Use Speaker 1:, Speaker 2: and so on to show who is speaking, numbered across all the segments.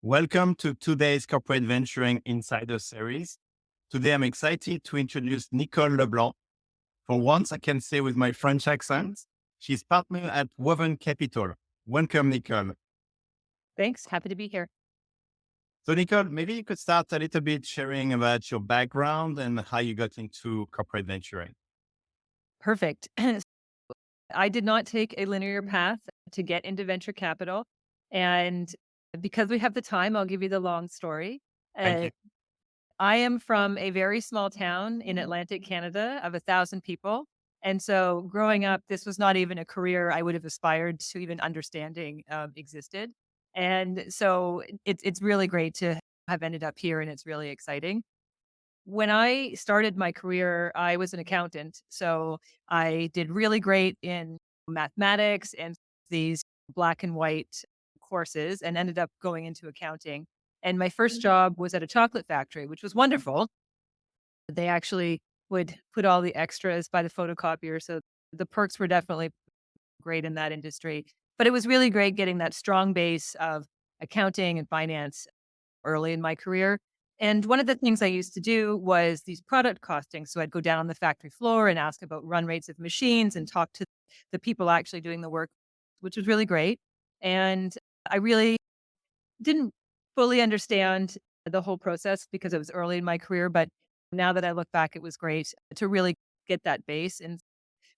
Speaker 1: Welcome to today's Corporate Venturing Insider Series. Today, I'm excited to introduce Nicole LeBlanc. For once, I can say with my French accent, she's partner at Woven Capital. Welcome, Nicole.
Speaker 2: Thanks. Happy to be here.
Speaker 1: So, Nicole, maybe you could start a little bit sharing about your background and how you got into corporate venturing.
Speaker 2: Perfect. I did not take a linear path to get into venture capital. And because we have the time, I'll give you the long story.
Speaker 1: Thank
Speaker 2: Uh,
Speaker 1: you.
Speaker 2: I am from a very small town in Atlantic Canada of 1,000 people. And so growing up, this was not even a career I would have aspired to even understanding existed. And so it's really great to have ended up here and it's really exciting. When I started my career, I was an accountant. So I did really great in mathematics and these black and white courses and ended up going into accounting. And my first job was at a chocolate factory, which was wonderful. They actually would put all the extras by the photocopier. So the perks were definitely great in that industry. But it was really great getting that strong base of accounting and finance early in my career. And one of the things I used to do was these product costing. So I'd go down on the factory floor and ask about run rates of machines and talk to the people actually doing the work, which was really great. And I really didn't fully understand the whole process because it was early in my career. But now that I look back, it was great to really get that base. And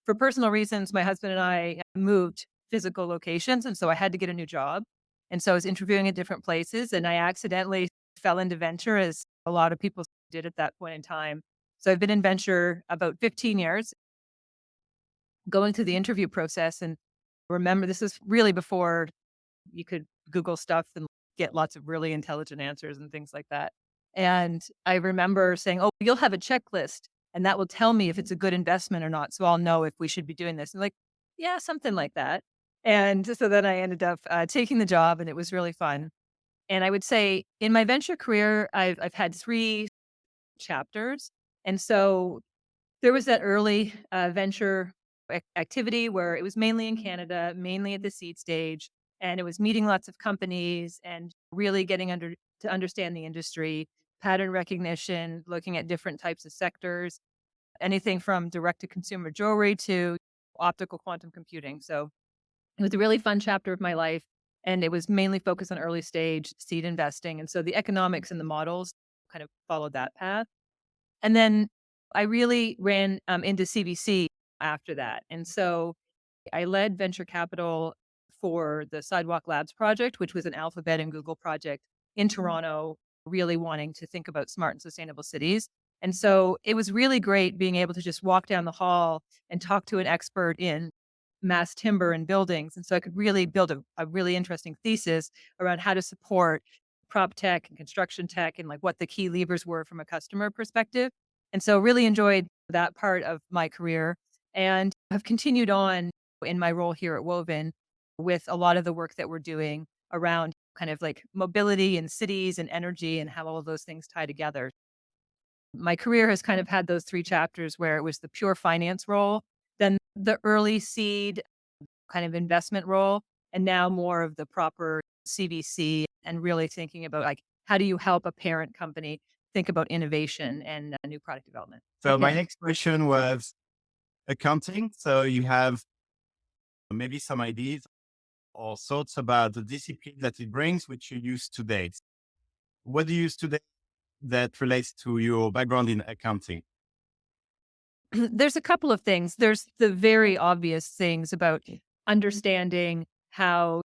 Speaker 2: for personal reasons, my husband and I moved physical locations. And so I had to get a new job. And so I was interviewing at different places and I accidentally fell into venture as a lot of people did at that point in time. So I've been in venture about 15 years, going through the interview process. And remember, this is really before you could Google stuff and get lots of really intelligent answers and things like that. And I remember saying, "Oh, you'll have a checklist and that will tell me if it's a good investment or not. So I'll know if we should be doing this." And like, yeah, something like that. And so then I ended up taking the job and it was really fun. And I would say in my venture career, I've had 3 chapters. And so there was that early venture activity where it was mainly in Canada, mainly at the seed stage, and it was meeting lots of companies and really getting to understand the industry, pattern recognition, looking at different types of sectors, anything from direct to consumer jewelry to optical quantum computing. So it was a really fun chapter of my life, and it was mainly focused on early stage seed investing. And so the economics and the models kind of followed that path. And then I really ran into CVC after that. And so I led venture capital for the Sidewalk Labs project, which was an Alphabet and Google project in Toronto, really wanting to think about smart and sustainable cities. And so it was really great being able to just walk down the hall and talk to an expert in mass timber and buildings. And so I could really build a really interesting thesis around how to support prop tech and construction tech and like what the key levers were from a customer perspective. And so really enjoyed that part of my career and have continued on in my role here at Woven with a lot of the work that we're doing around kind of like mobility and cities and energy and how all of those things tie together. My career has kind of had those 3 chapters where it was the pure finance role, then the early seed kind of investment role, and now more of the proper CVC and really thinking about like how do you help a parent company think about innovation and new product development.
Speaker 1: So, my
Speaker 2: Yeah.
Speaker 1: next question was accounting. So, you have maybe some ideas or thoughts about the discipline that it brings, which you use today. What do you use today that relates to your background in accounting?
Speaker 2: There's a couple of things. There's the very obvious things about understanding how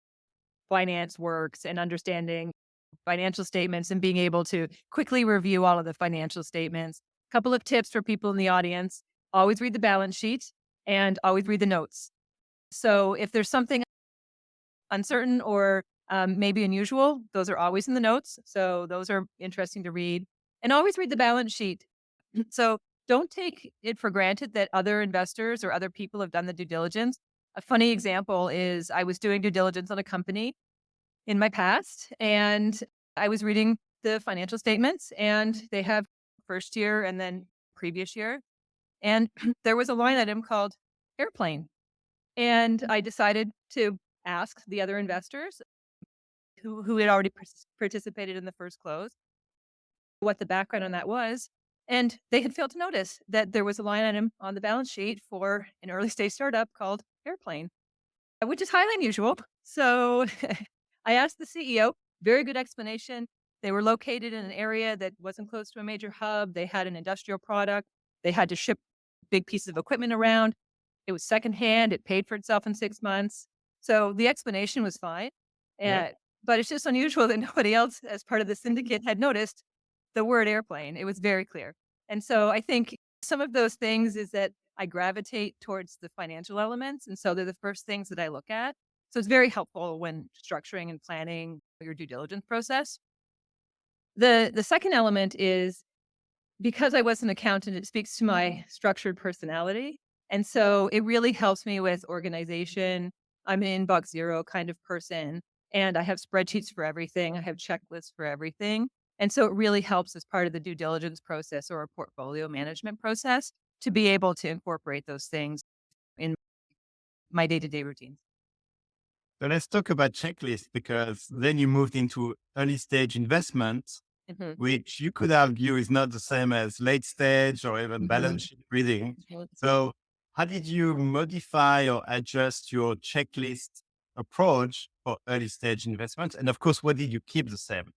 Speaker 2: finance works and understanding financial statements and being able to quickly review all of the financial statements. Couple of tips for people in the audience. Always read the balance sheet and always read the notes. So if there's something uncertain or maybe unusual, those are always in the notes. So those are interesting to read. And always read the balance sheet. So don't take it for granted that other investors or other people have done the due diligence. A funny example is I was doing due diligence on a company in my past and I was reading the financial statements and they have first year and then previous year. And there was a line item called airplane. And I decided to ask the other investors who had already participated in the first close, what the background on that was, and they had failed to notice that there was a line item on the balance sheet for an early stage startup called Airplane, which is highly unusual. So I asked the CEO, very good explanation. They were located in an area that wasn't close to a major hub. They had an industrial product. They had to ship big pieces of equipment around. It was secondhand. It paid for itself in 6 months. So the explanation was fine.
Speaker 1: Yeah.
Speaker 2: Uh, but it's just unusual that nobody else, as part of the syndicate, had noticed the word airplane. It was very clear. And so I think some of those things is that I gravitate towards the financial elements. And so they're the first things that I look at. So it's very helpful when structuring and planning your due diligence process. The second element is because I was an accountant, it speaks to my structured personality. And so it really helps me with organization. I'm an inbox zero kind of person, and I have spreadsheets for everything. I have checklists for everything. And so it really helps as part of the due diligence process or a portfolio management process to be able to incorporate those things in my day to day routines.
Speaker 1: So let's talk about checklist because then you moved into early stage investment,
Speaker 2: Mhm.
Speaker 1: which you could argue is not the same as late stage or even balance
Speaker 2: Mhm.
Speaker 1: sheet reading. So how did you modify or adjust your checklist approach for early stage investments? And of course, what did you keep the same?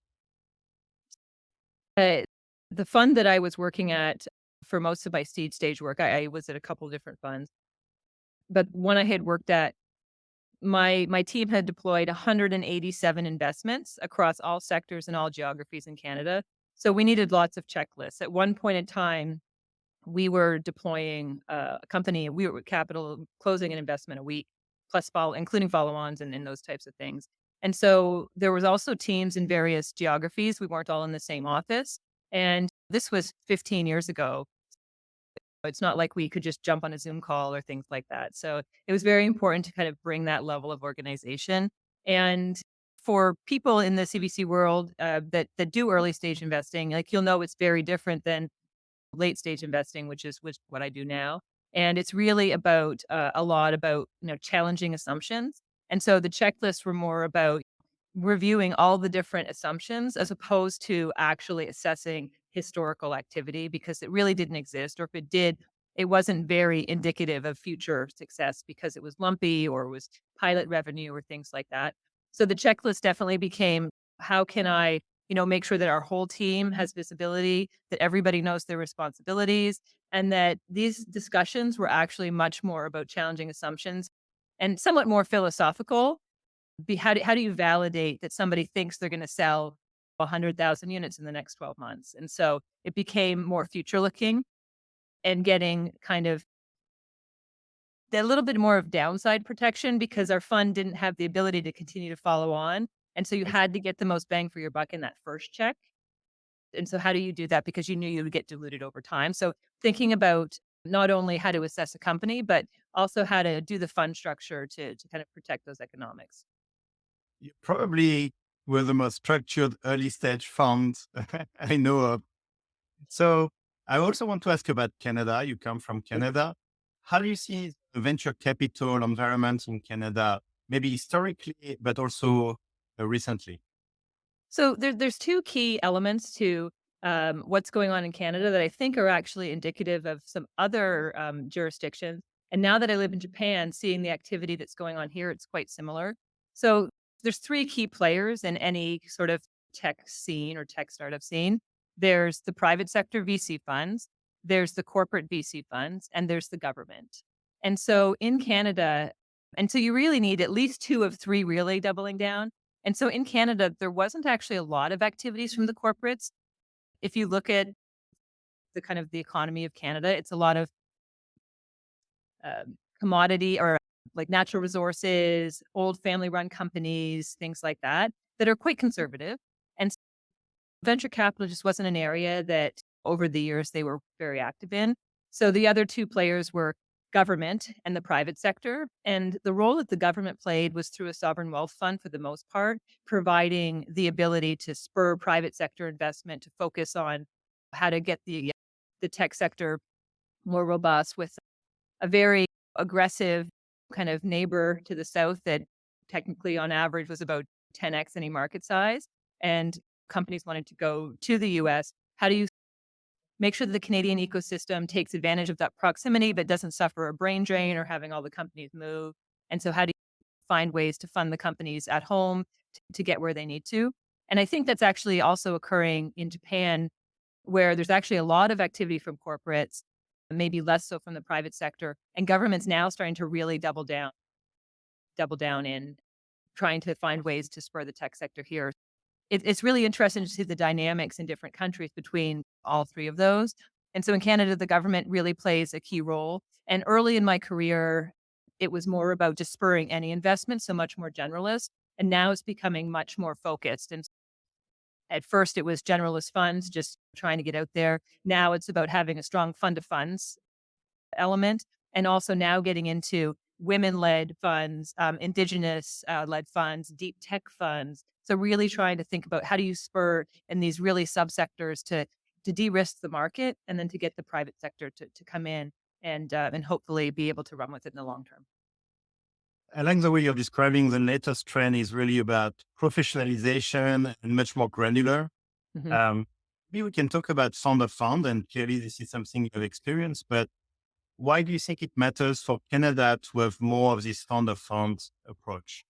Speaker 2: Uh, the fund that I was working at for most of my seed stage work, I was at a couple different funds, but one I had worked at, my team had deployed 187 investments across all sectors and all geographies in Canada. So we needed lots of checklists. At one point in time, we were deploying a company. We were capital closing an investment a week, plus including follow-ons and those types of things. And so there was also teams in various geographies. We weren't all in the same office. And this was 15 years ago. It's not like we could just jump on a Zoom call or things like that. So it was very important to kind of bring that level of organization. And for people in the CVC world that do early stage investing, like you'll know it's very different than late stage investing, which what I do now. And it's really about a lot about challenging assumptions. And so the checklists were more about reviewing all the different assumptions as opposed to actually assessing historical activity because it really didn't exist. Or if it did, it wasn't very indicative of future success because it was lumpy or it was pilot revenue or things like that. So the checklist definitely became how can I, make sure that our whole team has visibility, that everybody knows their responsibilities, and that these discussions were actually much more about challenging assumptions and somewhat more philosophical how do you validate that somebody thinks they're gonna sell 100,000 units in the next 12 months? And so it became more future looking and getting kind of a little bit more of downside protection because our fund didn't have the ability to continue to follow on. And so you had to get the most bang for your buck in that first check. And so how do you do that? Because you knew you would get diluted over time. So thinking about not only how to assess a company, but also how to do the fund structure to kind of protect those economics.
Speaker 1: You probably were the most structured early stage fund I know of. So I also want to ask about Canada. You come from Canada. How do you see the venture capital environment in Canada, maybe historically, but also recently?
Speaker 2: So there's two key elements to what's going on in Canada that I think are actually indicative of some other jurisdictions. And now that I live in Japan, seeing the activity that's going on here, it's quite similar. So there's three key players in any sort of tech scene or tech startup scene. There's the private sector VC funds, there's the corporate VC funds, and there's the government. And so in Canada, and so you really need at least two of three really doubling down. And so in Canada, there wasn't actually a lot of activities from the corporates. If you look at the kind of the economy of Canada, it's a lot of commodity or like natural resources, old family run companies, things like that, that are quite conservative. And venture capital just wasn't an area that over the years they were very active in. So the other two players were government and the private sector. And the role that the government played was through a sovereign wealth fund for the most part, providing the ability to spur private sector investment to focus on how to get the tech sector more robust with a very aggressive kind of neighbor to the south that technically on average was about 10x any market size, and companies wanted to go to the US. How do you make sure that the Canadian ecosystem takes advantage of that proximity, but doesn't suffer a brain drain or having all the companies move? And so, how do you find ways to fund the companies at home to get where they need to? And I think that's actually also occurring in Japan, where there's actually a lot of activity from corporates, maybe less so from the private sector, and government's now starting to really double down in trying to find ways to spur the tech sector here. It's really interesting to see the dynamics in different countries between all three of those. And so in Canada, the government really plays a key role. And early in my career, it was more about just spurring any investment, so much more generalist. And now it's becoming much more focused. And at first, it was generalist funds, just trying to get out there. Now it's about having a strong fund of funds element, and also now getting into women-led funds, indigenous led funds, deep tech funds. So really trying to think about how do you spur in these really subsectors to de-risk the market, and then to get the private sector to come in and hopefully be able to run with it in the long term.
Speaker 1: I like the way you're describing the latest trend is really about professionalization and much more granular.
Speaker 2: Mhm.
Speaker 1: Um, Maybe we can talk about fund of fund, and clearly this is something you've experienced, but why do you think it matters for Canada to have more of this fund of funds approach?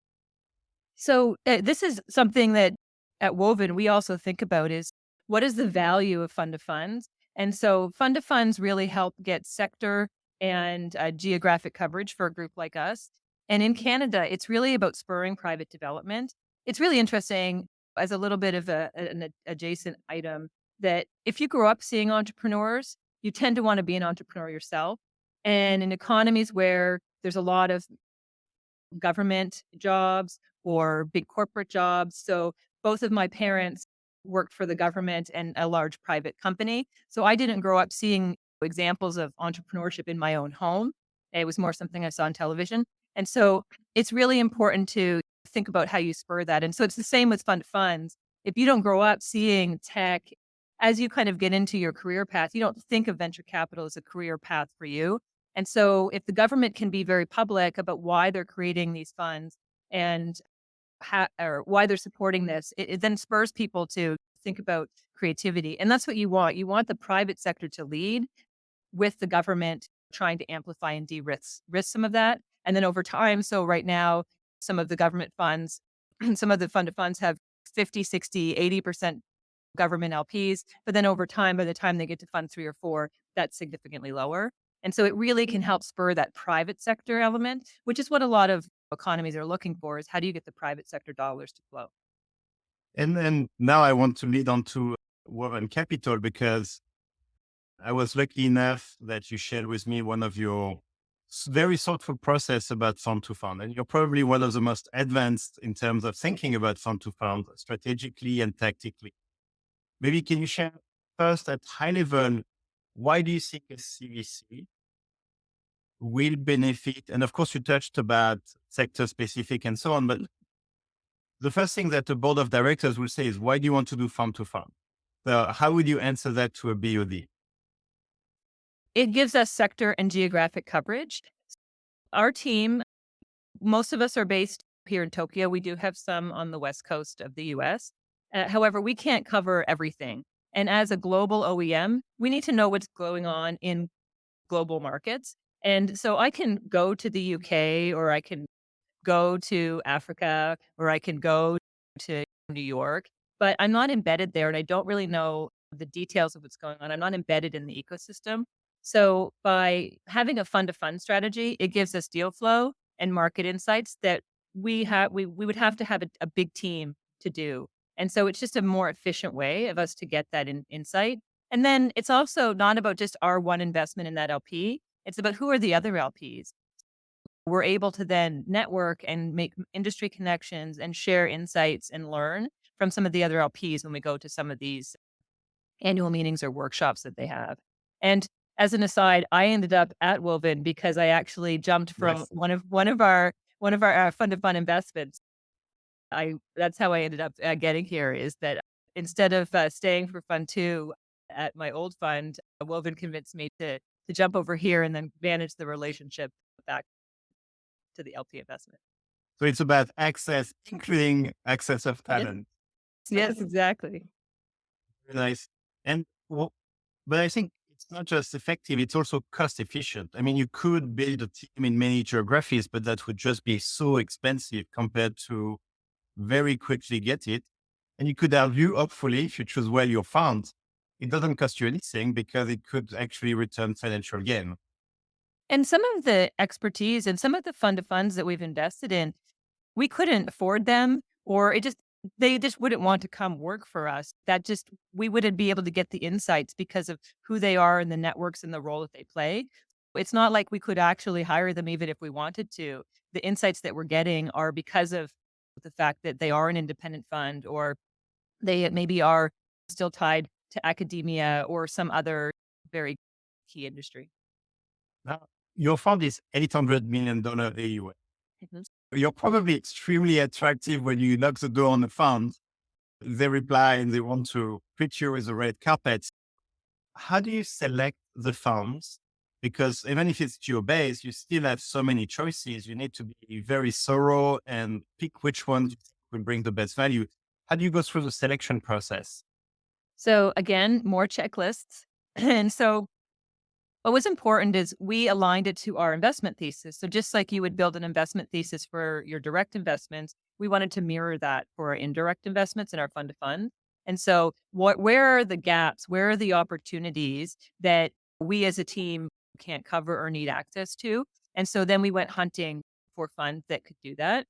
Speaker 2: So, this is something that at Woven we also think about is what is the value of fund of funds? And so fund of funds really help get sector and geographic coverage for a group like us. And in Canada, it's really about spurring private development. It's really interesting as a little bit of an adjacent item that if you grow up seeing entrepreneurs, you tend to want to be an entrepreneur yourself. And in economies where there's a lot of government jobs or big corporate jobs. So both of my parents worked for the government and a large private company. So I didn't grow up seeing examples of entrepreneurship in my own home. It was more something I saw on television. And so it's really important to think about how you spur that. And so it's the same with fund funds. If you don't grow up seeing tech as you kind of get into your career path, you don't think of venture capital as a career path for you. And so if the government can be very public about why they're creating these funds and or why they're supporting this, it then spurs people to think about creativity. And that's what you want. You want the private sector to lead with the government trying to amplify and risk some of that. And then over time, so right now, some of the government funds, some of the fund of funds have 50, 60, 80% government LPs. But then over time, by the time they get to fund three or four, that's significantly lower. And so it really can help spur that private sector element, which is what a lot of economies are looking for is how do you get the private sector dollars to flow?
Speaker 1: And then now I want to lead on to Warren Capital because I was lucky enough that you shared with me one of your very thoughtful process about fund to fund. And you're probably one of the most advanced in terms of thinking about fund to fund strategically and tactically. Maybe can you share first at high level, why do you think a CVC will benefit? And of course, you touched about sector specific and so on, but the first thing that the board of directors will say is, why do you want to do fund to fund? So how would you answer that to a BOD?
Speaker 2: It gives us sector and geographic coverage. Our team, most of us are based here in Tokyo. We do have some on the West Coast of the US. However, we can't cover everything. And as a global OEM, we need to know what's going on in global markets. And so I can go to the UK or I can go to Africa or I can go to New York, but I'm not embedded there and I don't really know the details of what's going on. I'm not embedded in the ecosystem. So by having a fund to fund strategy, it gives us deal flow and market insights that we would have to have a big team to do. And so it's just a more efficient way of us to get that insight. And then it's also not about just our one investment in that LP. It's about who are the other LPs. We're able to then network and make industry connections and share insights and learn from some of the other LPs when we go to some of these annual meetings or workshops that they have. And as an aside, I ended up at Woven because I actually jumped from
Speaker 1: Yes.
Speaker 2: one of our fund of fund investments. I That's how I ended up getting here. Is that instead of staying for fund two at my old fund, Woven convinced me to jump over here and then manage the relationship back to the LP investment.
Speaker 1: So it's about access, including access of
Speaker 2: Yes,
Speaker 1: talent.
Speaker 2: yes, exactly.
Speaker 1: Very nice. And well, but I think it's not just effective, it's also cost efficient. I mean, you could build a team in many geographies, but that would just be so expensive compared to very quickly get it. And you could argue, hopefully, if you choose well your funds, it doesn't cost you anything because it could actually return financial gain.
Speaker 2: And some of the expertise and some of the fund of funds that we've invested in, we couldn't afford them, or it just they just wouldn't want to come work for us. That just we wouldn't be able to get the insights because of who they are and the networks and the role that they play. It's not like we could actually hire them even if we wanted to. The insights that we're getting are because of the fact that they are an independent fund, or they maybe are still tied to academia or some other very key industry.
Speaker 1: Now, your fund is $800 million AUM.
Speaker 2: Mhm.
Speaker 1: You're probably extremely attractive when you knock the door on the fund. They reply and they want to treat you with a red carpet. How do you select the funds? Because even if it's geo based, you still have so many choices. You need to be very thorough and pick which ones you think will bring the best value. How do you go through the selection process?
Speaker 2: So again, more checklists. And so what was important is we aligned it to our investment thesis. So just like you would build an investment thesis for your direct investments, we wanted to mirror that for our indirect investments in our fund to fund. And so where are the gaps? Where are the opportunities that we as a team can't cover or need access to? And so then we went hunting for funds that could do that.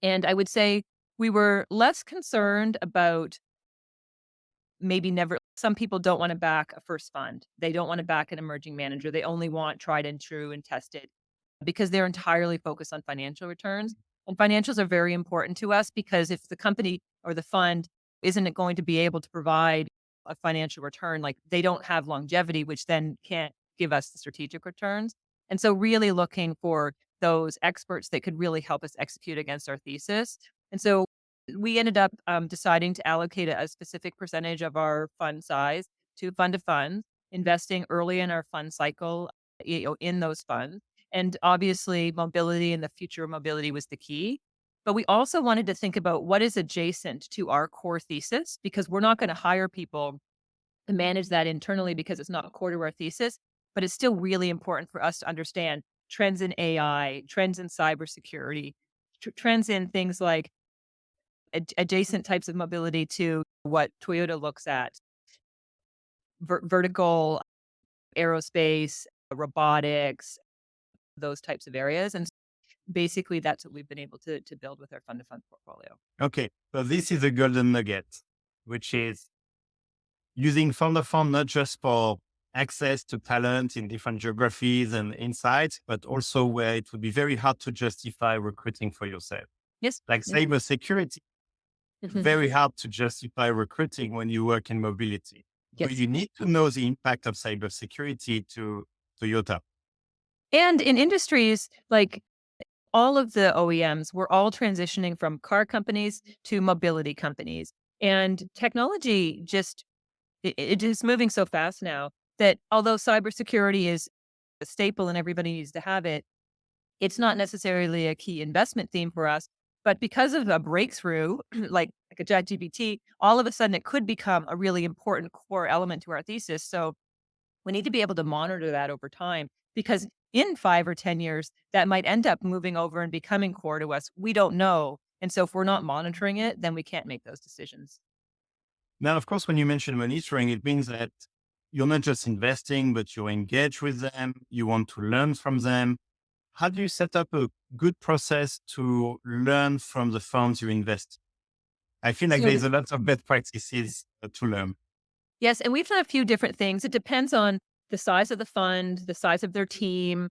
Speaker 2: And I would say we were less concerned about maybe never some people don't wanna back a first fund. They don't wanna back an emerging manager. They only want tried and true and tested because they're entirely focused on financial returns. And financials are very important to us because if the company or the fund isn't going to be able to provide a financial return, like, they don't have longevity, which then can't give us the strategic returns. And so really looking for those experts that could really help us execute against our thesis. And so we ended up, deciding to allocate a specific percentage of our fund size to fund to fund, investing early in our fund cycle, in those funds. And obviously, mobility and the future of mobility was the key. But we also wanted to think about what is adjacent to our core thesis, because we're not going to hire people to manage that internally because it's not core to our thesis. But it's still really important for us to understand trends in AI, trends in cybersecurity, trends in things like adjacent types of mobility to what Toyota looks at, vertical aerospace, robotics, those types of areas. And basically, that's what we've been able to build with our fund to fund portfolio.
Speaker 1: Okay. So this is a golden nugget, which is using fund of fund not just for access to talent in different geographies and insights, but also where it would be very hard to justify recruiting for yourself.
Speaker 2: Yes.
Speaker 1: Like
Speaker 2: Yes.
Speaker 1: cybersecurity,
Speaker 2: Mhm.
Speaker 1: very hard to justify recruiting when you work in mobility. But
Speaker 2: Yes.
Speaker 1: you need to know the impact of cybersecurity to Toyota.
Speaker 2: And in industries like all of the OEMs, we're all transitioning from car companies to mobility companies. And technology just it is moving so fast now that although cybersecurity is a staple and everybody needs to have it, it's not necessarily a key investment theme for us, but because of a breakthrough like a ChatGPT, all of a sudden it could become a really important core element to our thesis. So we need to be able to monitor that over time because in 5 or 10 years, that might end up moving over and becoming core to us. We don't know. And so if we're not monitoring it, then we can't make those decisions.
Speaker 1: Now, of course, when you mention monitoring, it means that you're not just investing, but you're engaged with them. You want to learn from them. How do you set up a good process to learn from the funds you invest? I feel like
Speaker 2: So
Speaker 1: there's a lot of best practices to learn.
Speaker 2: yes, and we've done a few different things. It depends on the size of the fund, the size of their team,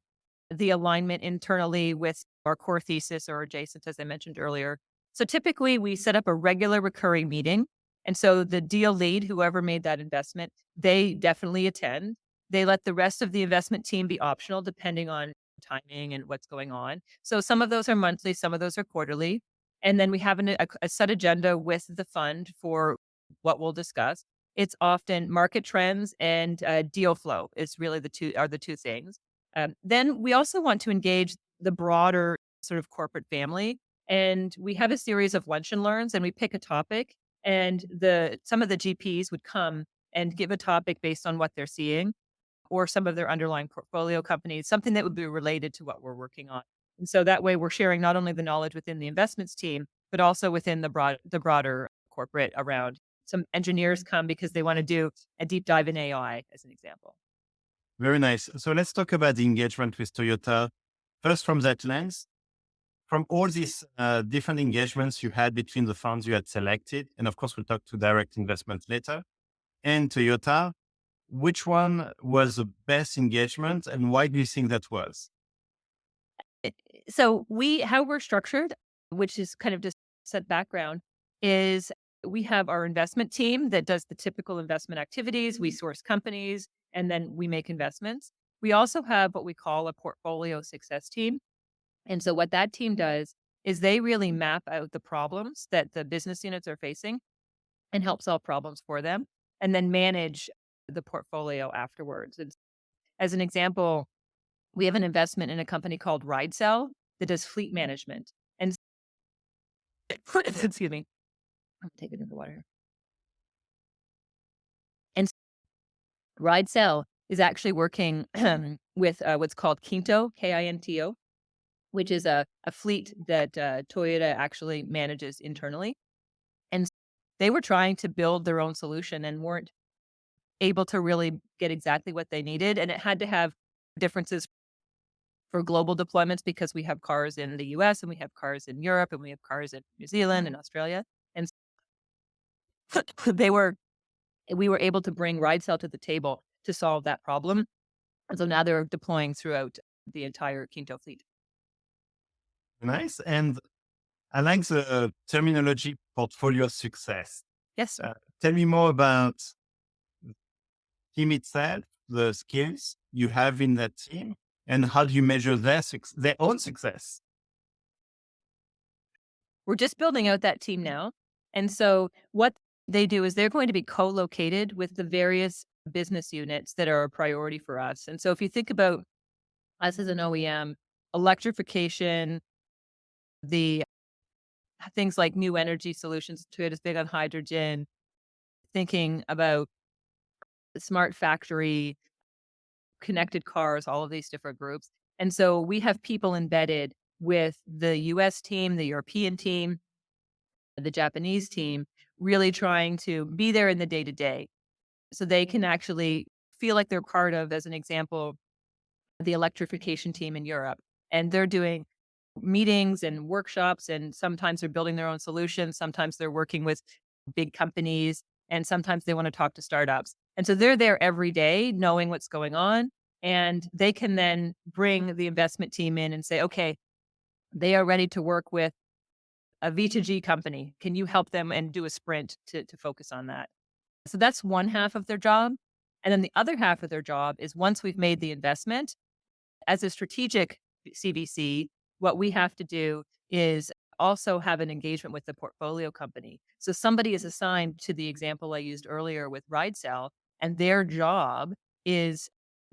Speaker 2: the alignment internally with our core thesis or adjacent, as I mentioned earlier. So typically, we set up a regular recurring meeting. And so the deal lead, whoever made that investment, they definitely attend. They let the rest of the investment team be optional depending on timing and what's going on. So some of those are monthly, some of those are quarterly. And then we have a set agenda with the fund for what we'll discuss. It's often market trends and deal flow is really the two things. Then we also want to engage the broader sort of corporate family. And we have a series of lunch and learns, and we pick a topic, and the some of the GPs would come and give a topic based on what they're seeing or some of their underlying portfolio companies, something that would be related to what we're working on. And so that way we're sharing not only the knowledge within the investments team, but also within the broader corporate around. Some engineers come because they want to do a deep dive in AI, as an example.
Speaker 1: Very nice. So let's talk about the engagement with Toyota. First, from that lens, from all these different engagements you had between the funds you had selected, and of course, we'll talk to direct investment later, and Toyota, which one was the best engagement and why do you think that was?
Speaker 2: It so we how we're structured, which is kind of just set background, is we have our investment team that does the typical investment activities. We source companies and then we make investments. We also have what we call a portfolio success team. And so what that team does is they really map out the problems that the business units are facing and help solve problems for them and then manage the portfolio afterwards. And as an example, we have an investment in a company called RideCell that does fleet management. And excuse me, I'm taking a drink of water. And RideCell is actually working with what's called Kinto, Kinto, which is a fleet that Toyota actually manages internally. And they were trying to build their own solution and weren't able to really get exactly what they needed. And it had to have differences for global deployments because we have cars in the US and we have cars in Europe and we have cars in New Zealand and Australia. And they were we were able to bring RideCell to the table to solve that problem. And so now they're deploying throughout the entire Kinto fleet.
Speaker 1: Nice. And I like the terminology portfolio success.
Speaker 2: Yes.
Speaker 1: Tell me more about team itself, the skills you have in that team, and how do you measure their own success?
Speaker 2: We're just building out that team now. And so what they do is they're going to be co-located with the various business units that are a priority for us. And so if you think about us as an OEM, electrification, the things like new energy solutions, Toyota's big on hydrogen, thinking about the smart factory, connected cars, all of these different groups. And so we have people embedded with the US team, the European team, the Japanese team, really trying to be there in the day to day. So they can actually feel like they're part of, as an example, the electrification team in Europe. And they're doing meetings and workshops, and sometimes they're building their own solutions. Sometimes they're working with big companies, and sometimes they want to talk to startups. And so they're there every day knowing what's going on. And they can then bring the investment team in and say, okay, they are ready to work with a V2G company. Can you help them and do a sprint to focus on that? So that's one half of their job. And then the other half of their job is once we've made the investment, as a strategic CVC, what we have to do is also have an engagement with the portfolio company. So somebody is assigned to the example I used earlier with RideCell, and their job is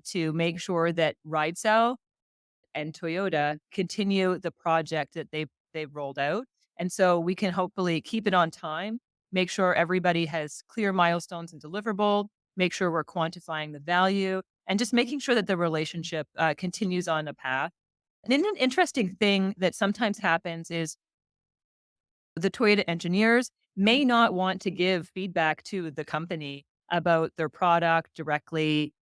Speaker 2: to make sure that RideCell and Toyota continue the project that they've rolled out. And so we can hopefully keep it on time, make sure everybody has clear milestones and deliverable, make sure we're quantifying the value, and just making sure that the relationship continues on a path. And then an interesting thing that sometimes happens is the Toyota engineers may not want to give feedback to the company about their product directly.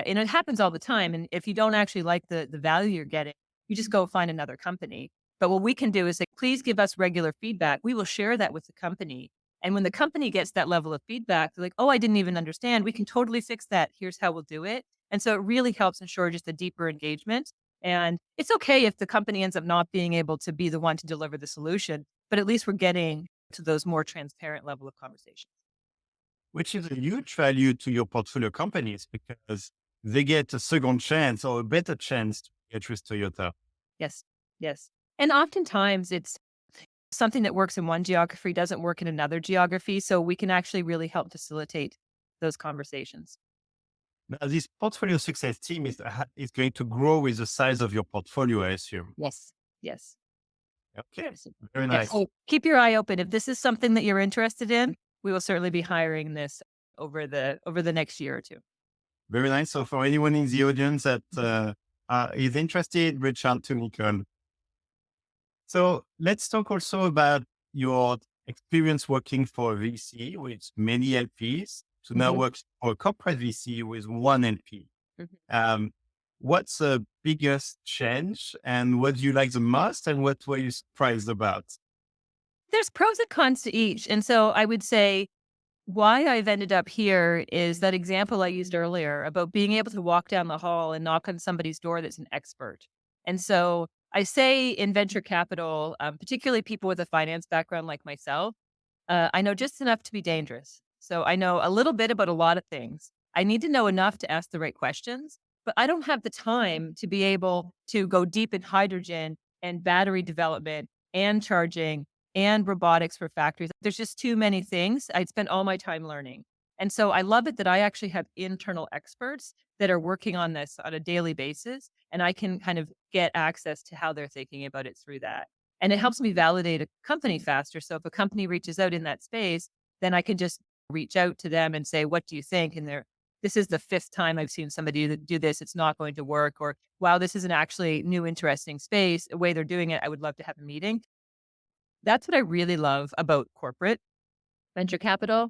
Speaker 2: And it happens all the time. And if you don't actually like the value you're getting, you just go find another company. But what we can do is say, please give us regular feedback. We will share that with the company. And when the company gets that level of feedback, they're like, oh, I didn't even understand. We can totally fix that. Here's how we'll do it. And so it really helps ensure just a deeper engagement. And it's okay if the company ends up not being able to be the one to deliver the solution, but at least we're getting to those more transparent level of conversations.
Speaker 1: Which is a huge value to your portfolio companies because they get a second chance or a better chance to get with Toyota.
Speaker 2: Yes. Yes. And oftentimes it's something that works in one geography doesn't work in another geography. So we can actually really help facilitate those conversations.
Speaker 1: Now, this portfolio success team is going to grow with the size of your portfolio, I assume.
Speaker 2: Yes. Yes.
Speaker 1: Okay, very
Speaker 2: Yeah,
Speaker 1: nice.
Speaker 2: so keep your eye open. If this is something that you're interested in, we will certainly be hiring this over the next year or 2.
Speaker 1: Very nice. So for anyone in the audience that is interested, reach out to Nicole. So let's talk also about your experience working for a VC with many LPs to now
Speaker 2: Mhm,
Speaker 1: work for a corporate VC with one LP.
Speaker 2: mhm.
Speaker 1: Um, what's the biggest change and what do you like the most and what were you surprised about?
Speaker 2: There's pros and cons to each, and so I would say why I've ended up here is that example I used earlier about being able to walk down the hall and knock on somebody's door that's an expert. And so I say in venture capital, particularly people with a finance background like myself, I know just enough to be dangerous. So I know a little bit about a lot of things. I need to know enough to ask the right questions, but I don't have the time to be able to go deep in hydrogen and battery development and charging and robotics for factories. There's just too many things. I'd spend all my time learning. And so I love it that I actually have internal experts that are working on this on a daily basis. And I can kind of get access to how they're thinking about it through that. And it helps me validate a company faster. So if a company reaches out in that space, then I can just reach out to them and say, "What do you think?" And they're this is the fifth time I've seen somebody do this. It's not going to work. Or, wow, this is an actually new, interesting space. The way they're doing it, I would love to have a meeting. That's what I really love about corporate venture capital.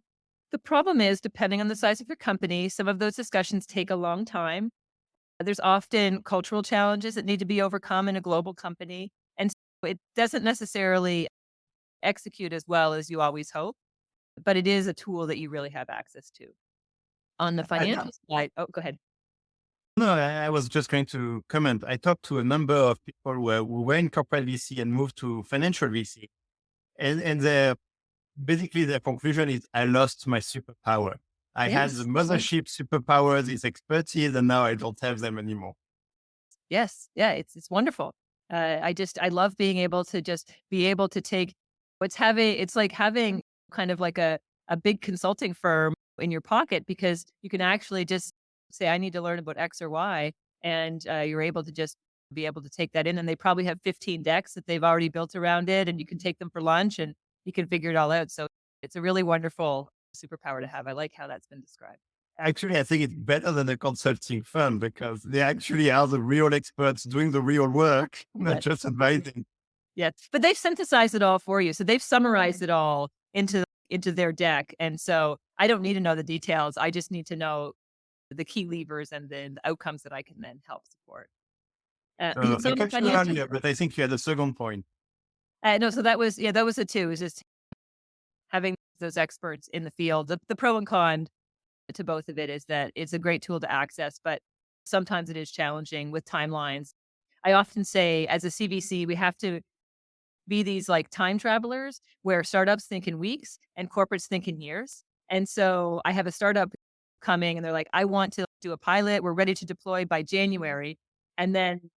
Speaker 2: The problem is, depending on the size of your company, some of those discussions take a long time. There's often cultural challenges that need to be overcome in a global company. And so it doesn't necessarily execute as well as you always hope, but it is a tool that you really have access to. On the
Speaker 1: I,
Speaker 2: financial side, oh, go ahead.
Speaker 1: no, I was just going to comment. I talked to a number of people who were in corporate VC and moved to financial VC. And basically their conclusion is I lost my superpower. I had the
Speaker 2: Yes.
Speaker 1: mothership superpower, this expertise, and now I don't have them anymore.
Speaker 2: Yes. Yeah, it's wonderful. I love being able to just be able to take it's like having kind of like a big consulting firm in your pocket because you can actually just say, "I need to learn about X or Y," and, you're able to just be able to take that in, and they probably have 15 decks that they've already built around it, and you can take them for lunch, and you can figure it all out. So it's a really wonderful superpower to have. I like how that's been described.
Speaker 1: Actually, I think it's better than a consulting firm because they actually are the real experts doing the real work, not
Speaker 2: Yeah.
Speaker 1: just advising.
Speaker 2: Yeah, but they've synthesized it all for you. So they've summarized it all into their deck, and so I don't need to know the details. I just need to know the key levers and then the outcomes that I can then help support.
Speaker 1: So
Speaker 2: So
Speaker 1: I
Speaker 2: on the
Speaker 1: cut you
Speaker 2: financial
Speaker 1: earlier, but I think you had a second point.
Speaker 2: no, so that was yeah, that was the 2, is just having those experts in the field. The pro and con to both of it is that it's a great tool to access, but sometimes it is challenging with timelines. I often say as a CVC, we have to be these like time travelers where startups think in weeks and corporates think in years. And so I have a startup coming and they're like, I want to do a pilot. We're ready to deploy by January. And then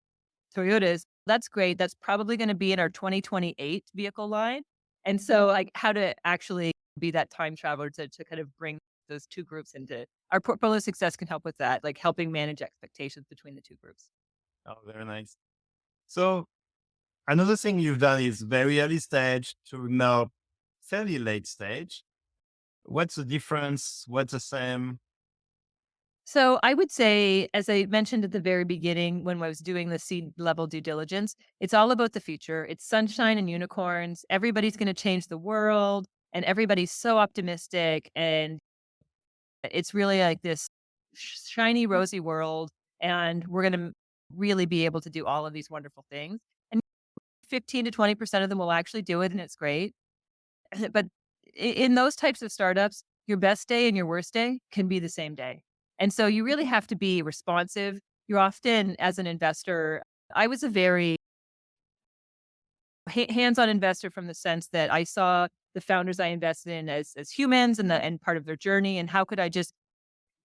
Speaker 2: Toyota's, that's great. That's probably going to be in our 2028 vehicle line. And so like how to actually be that time traveler to kind of bring those two groups into our portfolio success can help with that, like helping manage expectations between the two groups.
Speaker 1: Oh, very nice. So another thing you've done is very early stage to now fairly late stage. What's the difference? What's the same?
Speaker 2: So I would say, as I mentioned at the very beginning when I was doing the seed level due diligence, it's all about the future. It's sunshine and unicorns. Everybody's going to change the world, and everybody's so optimistic. And it's really like this shiny, rosy world. And we're going to really be able to do all of these wonderful things. And 15 to 20% of them will actually do it, and it's great. But in those types of startups, your best day and your worst day can be the same day. And so you really have to be responsive. You're often, as an investor, I was a very hands-on investor from the sense that I saw the founders I invested in as humans and part of their journey. And how could I just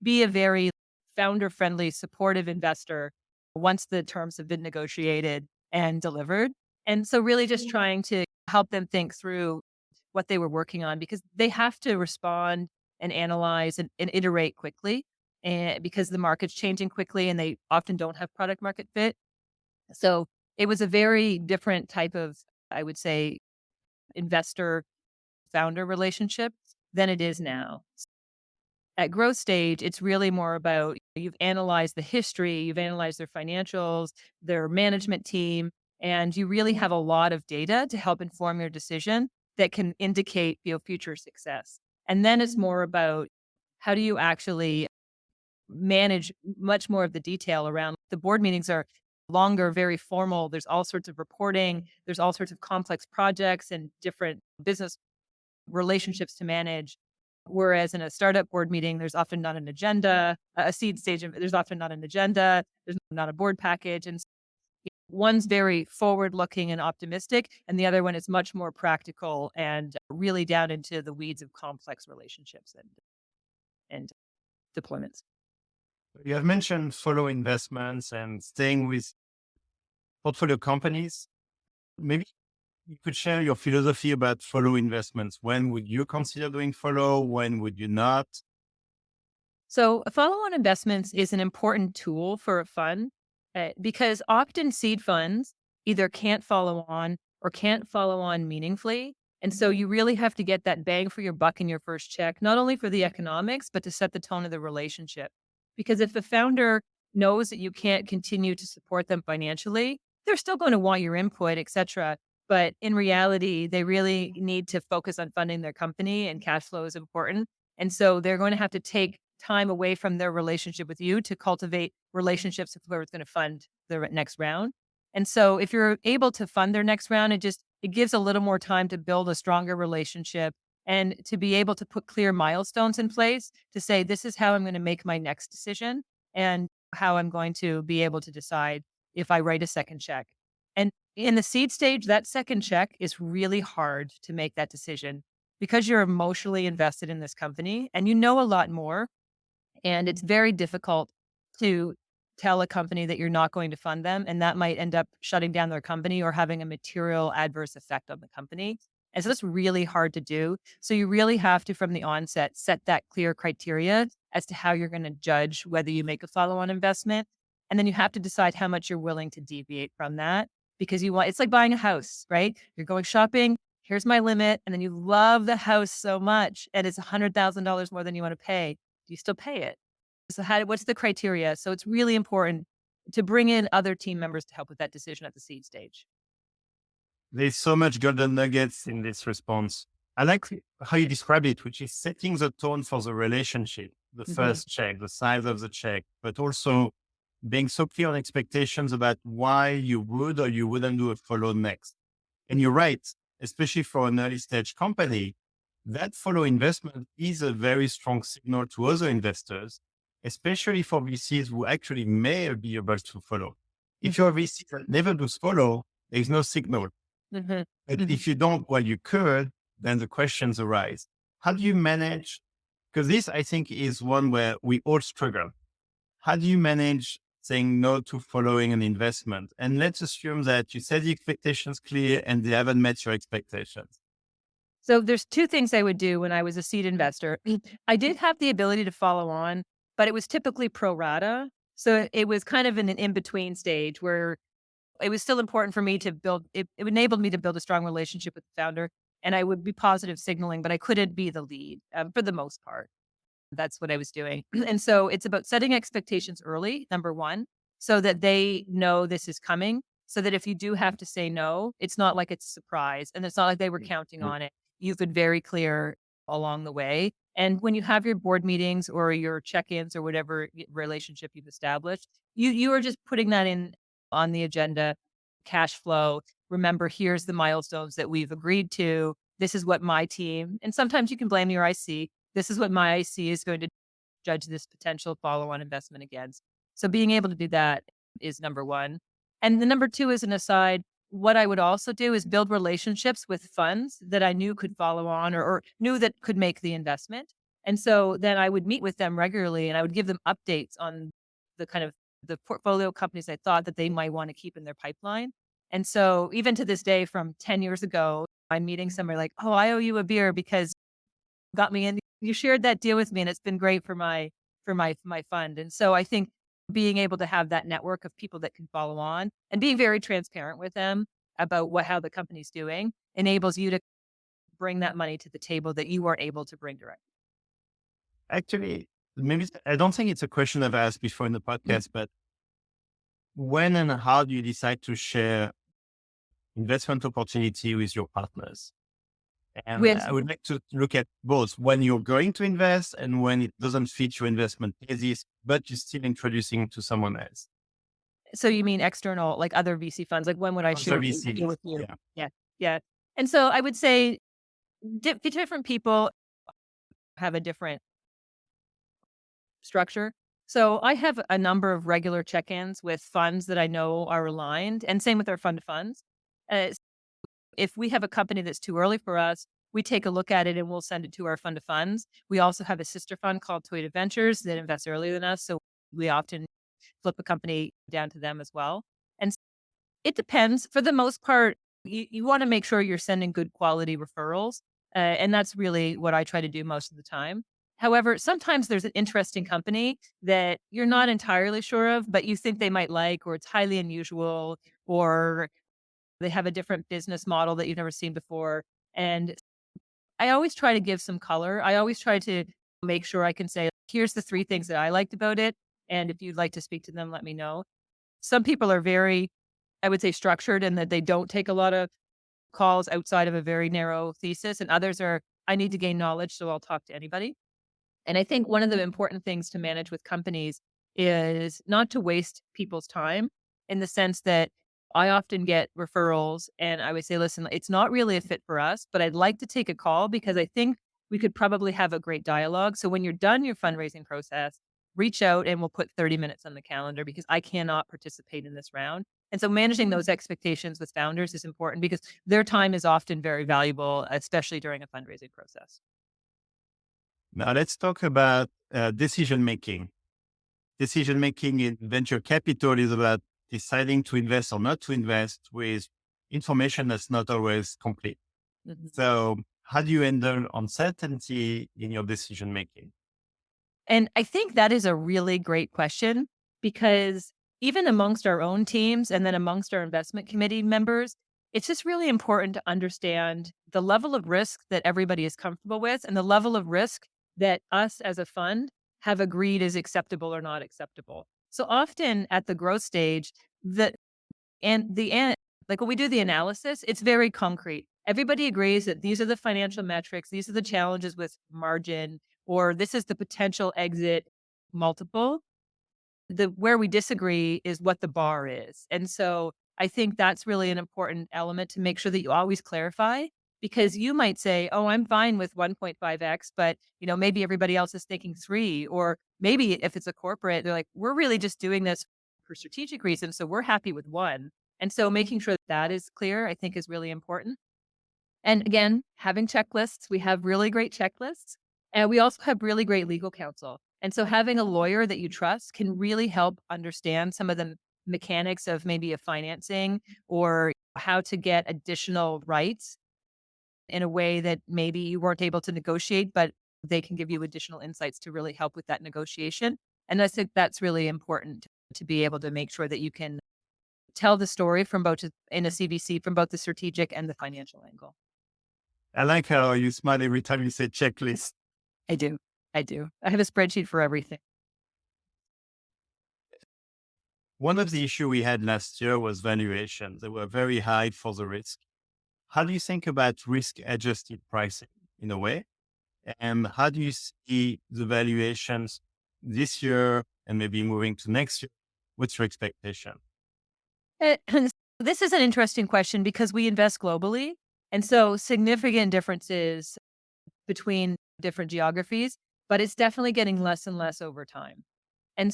Speaker 2: be a very founder-friendly, supportive investor once the terms have been negotiated and delivered? And so really just trying to help them think through what they were working on because they have to respond and analyze and iterate quickly and because the market's changing quickly and they often don't have product market fit. So it was a very different type of I would say, investor founder relationship than it is now. At growth stage, it's really more about you've analyzed the history, you've analyzed their financials, their management team, and you really have a lot of data to help inform your decision that can indicate future success. And then it's more about how do you actually manage much more of the detail around the board meetings are longer, very formal. There's all sorts of reporting, there's all sorts of complex projects and different business relationships to manage. Whereas in a startup board meeting, there's often not an agenda, a seed stage, there's often not an agenda, there's not a board package. And one's very forward looking and optimistic, and the other one is much more practical and really down into the weeds of complex relationships and deployments.
Speaker 1: You have mentioned follow investments and staying with portfolio companies. Maybe you could share your philosophy about follow investments. When would you consider doing follow? When would you not?
Speaker 2: So, follow on investments is an important tool for a fund because often seed funds either can't follow on or can't follow on meaningfully. And so, you really have to get that bang for your buck in your first check, not only for the economics, but to set the tone of the relationship. Because if the founder knows that you can't continue to support them financially, they're still going to want your input, et cetera. But in reality, they really need to focus on funding their company, and cash flow is important. And so they're going to have to take time away from their relationship with you to cultivate relationships with whoever's going to fund the next round. And so if you're able to fund their next round, it gives a little more time to build a stronger relationship and to be able to put clear milestones in place to say this is how I'm going to make my next decision and how I'm going to be able to decide if I write a second check. And in the seed stage, that second check is really hard to make that decision because you're emotionally invested in this company and you know a lot more, and it's very difficult to tell a company that you're not going to fund them, and that might end up shutting down their company or having a material adverse effect on the company. And so that's really hard to do. So you really have to, from the onset, set that clear criteria as to how you're going to judge whether you make a follow on investment. And then you have to decide how much you're willing to deviate from that because it's like buying a house, right? You're going shopping. Here's my limit. And then you love the house so much and it's $100,000 more than you want to pay. Do you still pay it? So what's the criteria? So it's really important to bring in other team members to help with that decision at the seed stage.
Speaker 1: There's so much golden nuggets in this response. I like how you describe it, which is setting the tone for the relationship, the
Speaker 2: Mhm.
Speaker 1: first check, the size of the check, but also being so clear on expectations about why you would or you wouldn't do a follow next. And you're right, especially for an early stage company, that follow investment is a very strong signal to other investors, especially for VCs who actually may be able to follow. If you're a
Speaker 2: Mhm.
Speaker 1: VC that never does follow, there's no signal.
Speaker 2: Mhm.
Speaker 1: But
Speaker 2: Mhm.
Speaker 1: if you don't, well, you could, then the questions arise. How do you manage? Because this, I think, is one where we all struggle. How do you manage saying no to following an investment? And let's assume that you set the expectations clear and they haven't met your expectations.
Speaker 2: So there's two things I would do when I was a seed investor. I did have the ability to follow on, but it was typically pro rata. So it was kind of in an in between stage where it was still important for me to build it enabled me to build a strong relationship with the founder, and I would be positive signaling, but I couldn't be the lead, for the most part. That's what I was doing. And so it's about setting expectations early, number 1, so that they know this is coming, so that if you do have to say no, it's not like it's a surprise, and it's not like they were counting on it. You've been very clear along the way. And when you have your board meetings or your check-ins or whatever relationship you've established, you are just putting that in on the agenda, cash flow. Remember, here's the milestones that we've agreed to. This is what my team, and sometimes you can blame your IC. This is what my IC is going to judge this potential follow-on investment against. So being able to do that is number 1. And the number 2 is an aside. What I would also do is build relationships with funds that I knew could follow on or knew that could make the investment. And so then I would meet with them regularly and I would give them updates on the kind of the portfolio companies I thought that they might want to keep in their pipeline. And so even to this day from 10 years ago, I'm meeting somebody like, "Oh, I owe you a beer because got me in. You shared that deal with me, and it's been great for my fund." And so I think being able to have that network of people that can follow on and being very transparent with them about how the company's doing enables you to bring that money to the table that you weren't able to bring directly.
Speaker 1: Actually, maybe I don't think it's a question I've asked before in the
Speaker 2: Mhm.
Speaker 1: podcast, but when and how do you decide to share investment opportunity with your partners? And
Speaker 2: With
Speaker 1: I would like to look at both when you're going to invest and when it doesn't fit your investment thesis, but you're still introducing to someone else.
Speaker 2: So you mean external, like other VC funds? Like when would I share
Speaker 1: Other
Speaker 2: it
Speaker 1: VCs.
Speaker 2: with you?
Speaker 1: Yeah.
Speaker 2: Yeah, yeah. And so I would say different people have a different structure. So I have a number of regular check-ins with funds that I know are aligned, and same with our fund of funds. Uh, if we have a company that's too early for us, we take a look at it and we'll send it to our fund of funds. We also have a sister fund called Toyota Ventures that invests earlier than us, so we often flip a company down to them as well. And it depends. For the most part, you wanna make sure you're sending good quality referrals, and that's really what I try to do most of the time. However, sometimes there's an interesting company that you're not entirely sure of, but you think they might like, or it's highly unusual, or they have a different business model that you've never seen before, and I always try to give some color. I always try to make sure I can say, "Here's the 3 things that I liked about it, and if you'd like to speak to them, let me know." Some people are very, I would say, structured and that they don't take a lot of calls outside of a very narrow thesis, and others are, "I need to gain knowledge, so I'll talk to anybody." And I think one of the important things to manage with companies is not to waste people's time in the sense that I often get referrals and I would say, listen, it's not really a fit for us, but I'd like to take a call because I think we could probably have a great dialogue. So when you're done your fundraising process, reach out and we'll put 30 minutes on the calendar because I cannot participate in this round. And so managing those expectations with founders is important because their time is often very valuable, especially during a fundraising process.
Speaker 1: Now let's talk about decision making. Decision making in venture capital is about deciding to invest or not to invest with information that's not always complete.
Speaker 2: Mhm.
Speaker 1: So, how do you handle uncertainty in your decision making?
Speaker 2: And I think that is a really great question because even amongst our own teams and then amongst our investment committee members, it's just really important to understand the level of risk that everybody is comfortable with and the level of risk that us as a fund have agreed is acceptable or not acceptable. So often at the growth stage, the and the an like, when we do the analysis, it's very concrete. Everybody agrees that these are the financial metrics, these are the challenges with margin, or this is the potential exit multiple. The where we disagree is what the bar is. And so I think that's really an important element to make sure that you always clarify because you might say, "Oh, I'm fine with 1.5x, but, maybe everybody else is thinking 3." Or maybe if it's a corporate, they're like, "We're really just doing this for strategic reasons, so we're happy with 1." And so making sure that is clear, I think is really important. And again, having checklists, we have really great checklists, and we also have really great legal counsel. And so having a lawyer that you trust can really help understand some of the mechanics of maybe a financing or how to get additional rights in a way that maybe you weren't able to negotiate, but they can give you additional insights to really help with that negotiation. And I think that's really important to be able to make sure that you can tell the story from both in a CVC from both the strategic and the financial angle.
Speaker 1: I like how you smile every time you say checklist.
Speaker 2: I do. I do. I have a spreadsheet for everything.
Speaker 1: One of the issue we had last year was valuations. They were very high for the risk. How do you think about risk adjusted pricing in a way? And how do you see the valuations this year and maybe moving to next year? What's your expectation?
Speaker 2: And this is an interesting question because we invest globally, and so significant differences between different geographies, but it's definitely getting less and less over time. And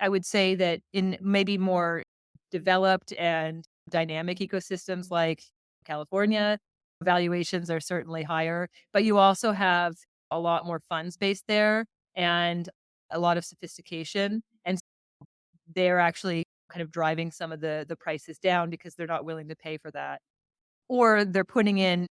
Speaker 2: I would say that in maybe more developed and dynamic ecosystems like California, valuations are certainly higher, but you also have a lot more funds based there and a lot of sophistication. And they're actually kind of driving some of the prices down because they're not willing to pay for that. Or they're putting in,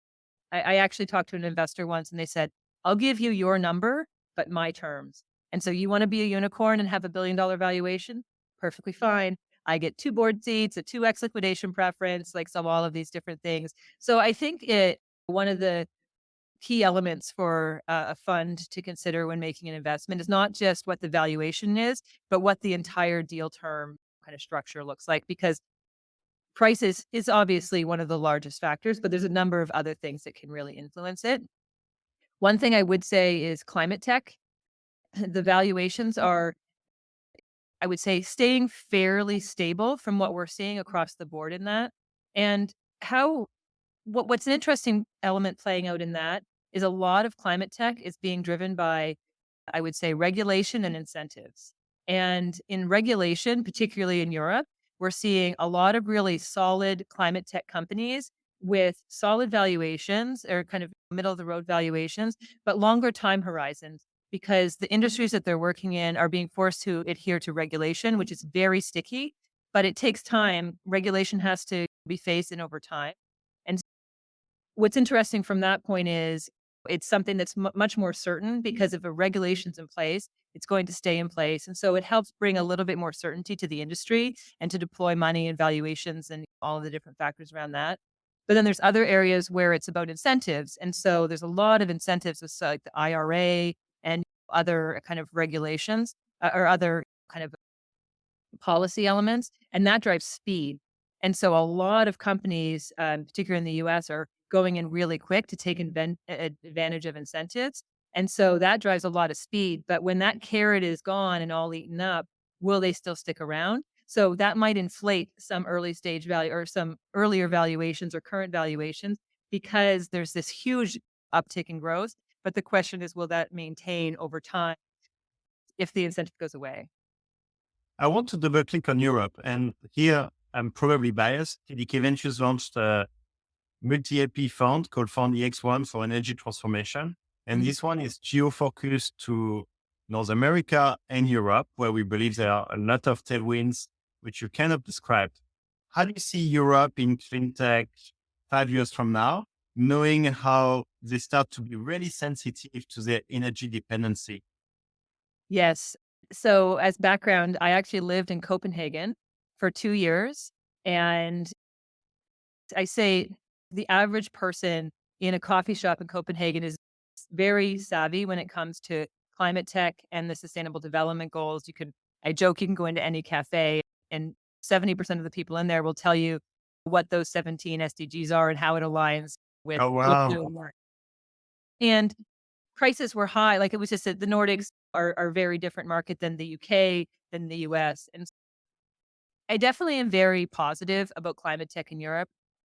Speaker 2: I actually talked to an investor once and they said, I'll give you your number, but my terms. And so you want to be a unicorn and have $1 billion valuation? Perfectly fine. I get 2 board seats, a 2x liquidation preference, like, so all of these different things. So I think one of the key elements for a fund to consider when making an investment is not just what the valuation is, but what the entire deal term kind of structure looks like. Because price is obviously one of the largest factors, but there's a number of other things that can really influence it. One thing I would say is climate tech. The valuations are, I would say, staying fairly stable from what we're seeing across the board in that. And how what's an interesting element playing out in that is a lot of climate tech is being driven by, I would say, regulation and incentives. And in regulation, particularly in Europe, we're seeing a lot of really solid climate tech companies with solid valuations or kind of middle of the road valuations, but longer time horizons because the industries that they're working in are being forced to adhere to regulation, which is very sticky, but it takes time. Regulation has to be phased in over time. And what's interesting from that point is it's something that's much more certain because if a regulation's in place, it's going to stay in place. And so it helps bring a little bit more certainty to the industry and to deploy money and valuations and all of the different factors around that. But then there's other areas where it's about incentives. And so there's a lot of incentives with like the IRA and other kind of regulations or other kind of policy elements, and that drives speed. And so a lot of companies, particularly in the US, are going in really quick to take advantage of incentives. And so that drives a lot of speed. But when that carrot is gone and all eaten up, will they still stick around? So that might inflate some early stage value or some earlier valuations or current valuations because there's this huge uptick in growth. But the question is, will that maintain over time if the incentive goes away?
Speaker 1: I want to double click on Europe. And here I'm probably biased. TDK Ventures launched a multi-LP fund called Fund EX1 for energy transformation. And
Speaker 2: Mhm.
Speaker 1: this one is geo-focused to North America and Europe, where we believe there are a lot of tailwinds, which you kind of described. How do you see Europe in clean tech 5 years from now, knowing how they start to be really sensitive to their energy dependency?
Speaker 2: Yes. So, as background, I actually lived in Copenhagen for 2 years, and I say the average person in a coffee shop in Copenhagen is very savvy when it comes to climate tech and the sustainable development goals. I joke you can go into any cafe and 70% of the people in there will tell you what those 17 SDGs are and how it aligns with
Speaker 1: Oh,
Speaker 2: what
Speaker 1: wow.
Speaker 2: they're doing. And prices were high, like, it was just that the Nordics are a very different market than the UK, than the US, and I definitely am very positive about climate tech in Europe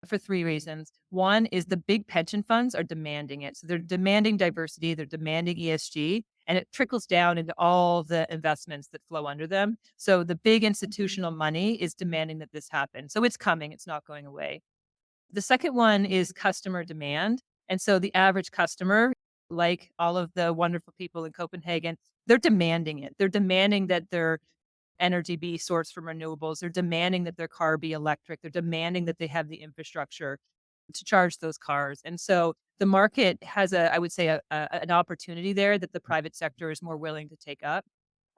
Speaker 2: for 3 reasons. One is the big pension funds are demanding it. So they're demanding diversity, they're demanding ESG, and it trickles down into all the investments that flow under them. So the big institutional money is demanding that this happen. So it's coming, it's not going away. The second one is customer demand. And so the average customer, like all of the wonderful people in Copenhagen, they're demanding it. They're demanding that their energy be sourced from renewables. They're demanding that their car be electric. They're demanding that they have the infrastructure to charge those cars. And so the market has I would say, an opportunity there that the private sector is more willing to take up.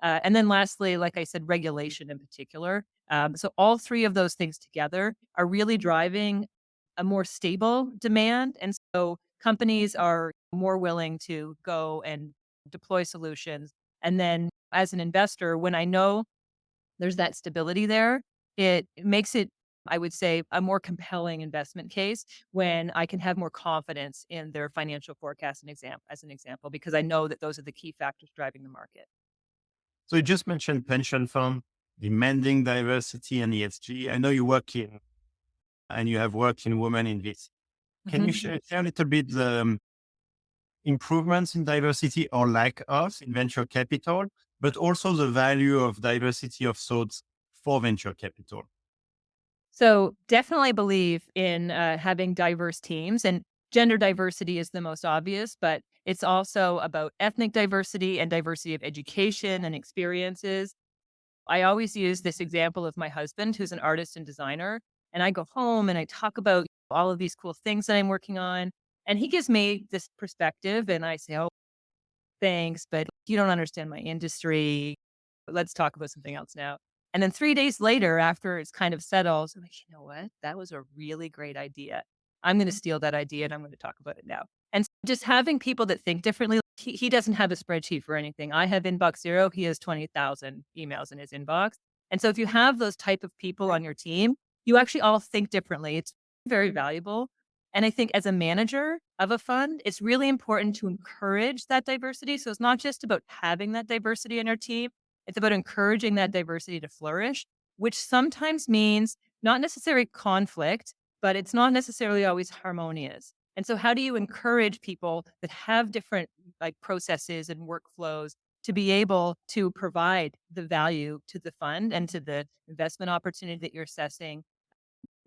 Speaker 2: And then lastly, like I said, regulation in particular. So all three of those things together are really driving a more stable demand. And so companies are more willing to go and deploy solutions. And then as an investor, when I know there's that stability there, it makes it, I would say, a more compelling investment case when I can have more confidence in their financial forecast as an example, because I know that those are the key factors driving the market.
Speaker 1: So you just mentioned pension fund, demanding diversity and ESG. I know you work in and you have worked in women in this. Can you
Speaker 2: Mhm.
Speaker 1: share a little bit the improvements in diversity or lack of in venture capital, but also the value of diversity of thoughts for venture capital?
Speaker 2: So definitely believe in having diverse teams, and gender diversity is the most obvious, but it's also about ethnic diversity and diversity of education and experiences. I always use this example of my husband, who's an artist and designer, and I go home and I talk about all of these cool things that I'm working on, and he gives me this perspective, and I say, "Oh, thanks, but you don't understand my industry. Let's talk about something else now." And then 3 days later, after it's kind of settled, I'm like, "You know what? That was a really great idea. I'm gonna steal that idea and I'm gonna talk about it now." And just having people that think differently, he doesn't have a spreadsheet for anything. I have inbox 0, he has 20,000 emails in his inbox. And so if you have those type of people on your team, you actually all think differently. It's very valuable. And I think as a manager of a fund, it's really important to encourage that diversity. So it's not just about having that diversity in our team, it's about encouraging that diversity to flourish, which sometimes means not necessarily conflict, but it's not necessarily always harmonious. And so how do you encourage people that have different like processes and workflows to be able to provide the value to the fund and to the investment opportunity that you're assessing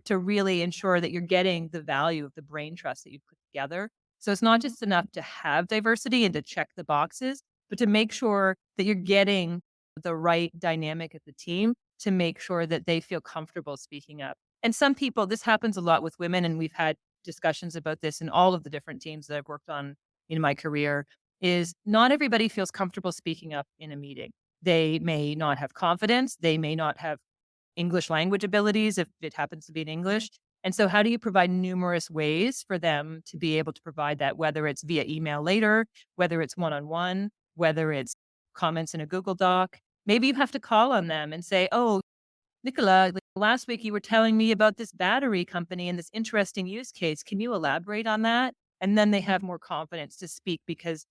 Speaker 2: to really ensure that you're getting the value of the brain trust that you put together. So it's not just enough to have diversity and to check the boxes, but to make sure that you're getting the right dynamic at the team to make sure that they feel comfortable speaking up. And some people, this happens a lot with women, and we've had discussions about this in all of the different teams that I've worked on in my career, is not everybody feels comfortable speaking up in a meeting. They may not have confidence. They may not have English language abilities if it happens to be in English. And so how do you provide numerous ways for them to be able to provide that, whether it's via email later, whether it's one-on-one, whether it's comments in a Google Doc? Maybe you have to call on them and say, "Oh, Nicola, like, last week you were telling me about this battery company and this interesting use case. Can you elaborate on that?" And then they have more confidence to speak because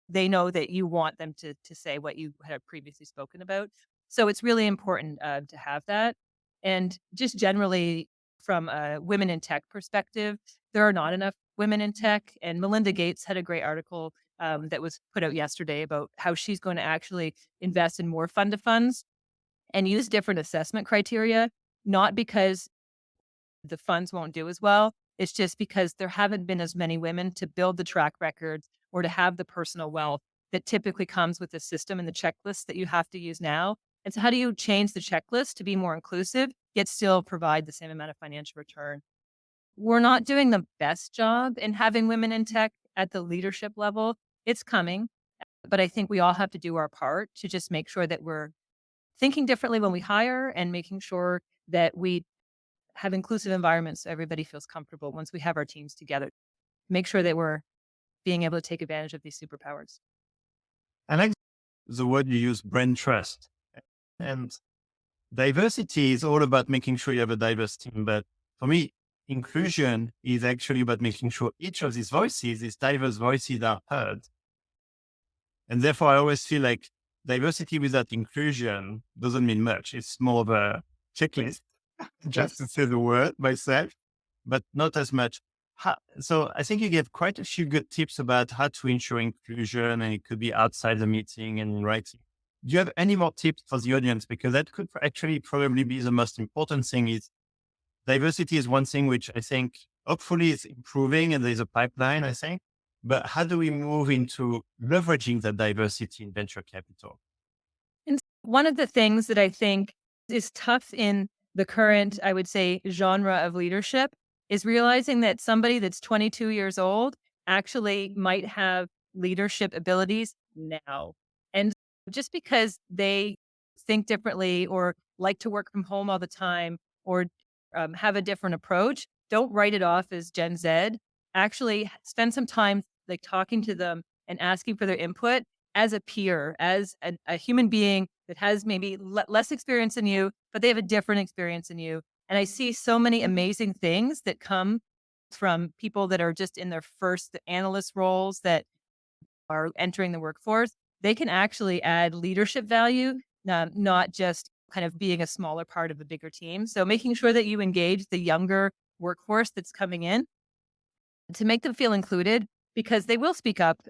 Speaker 2: they know that you want them to say what you had previously spoken about. So it's really important, to have that. And just generally from a women in tech perspective, there are not enough women in tech, and Melinda Gates had a great article, that was put out yesterday about how she's going to actually invest in more fund of funds and use different assessment criteria, not because the funds won't do as well. It's just because there haven't been as many women to build the track records or to have the personal wealth that typically comes with the system and the checklist that you have to use now. And so, how do you change the checklist to be more inclusive, yet still provide the same amount of financial return? We're not doing the best job in having women in tech at the leadership level. It's coming, but I think we all have to do our part to just make sure that we're thinking differently when we hire and making sure that we have inclusive environments so everybody feels comfortable once we have our teams together. Make sure that we're being able to take advantage of these superpowers.
Speaker 1: I like the word you use, brain trust. And diversity is all about making sure you have a diverse team. But for me, inclusion is actually about making sure each of these voices, these diverse voices, are heard. And therefore, I always feel like diversity without inclusion doesn't mean much. It's more of a checklist, just to say the word myself, but not as much. So I think you gave quite a few good tips about how to ensure inclusion, and it could be outside the meeting and in writing. Do you have any more tips for the audience? Because that could actually probably be the most important thing. Is diversity is one thing which I think hopefully is improving, and there's a pipeline, I think. But how do we move into leveraging the diversity in venture capital?
Speaker 2: And one of the things that I think is tough in the current, I would say, genre of leadership is realizing that somebody that's 22 years old actually might have leadership abilities now. And just because they think differently or like to work from home all the time or have a different approach, don't write it off as Gen Z. Actually, spend some time like talking to them and asking for their input as a peer, as a human being that has maybe less experience than you, but they have a different experience than you. And I see so many amazing things that come from people that are just in their first analyst roles that are entering the workforce. They can actually add leadership value, not just kind of being a smaller part of a bigger team. So making sure that you engage the younger workforce that's coming in to make them feel included because they will speak up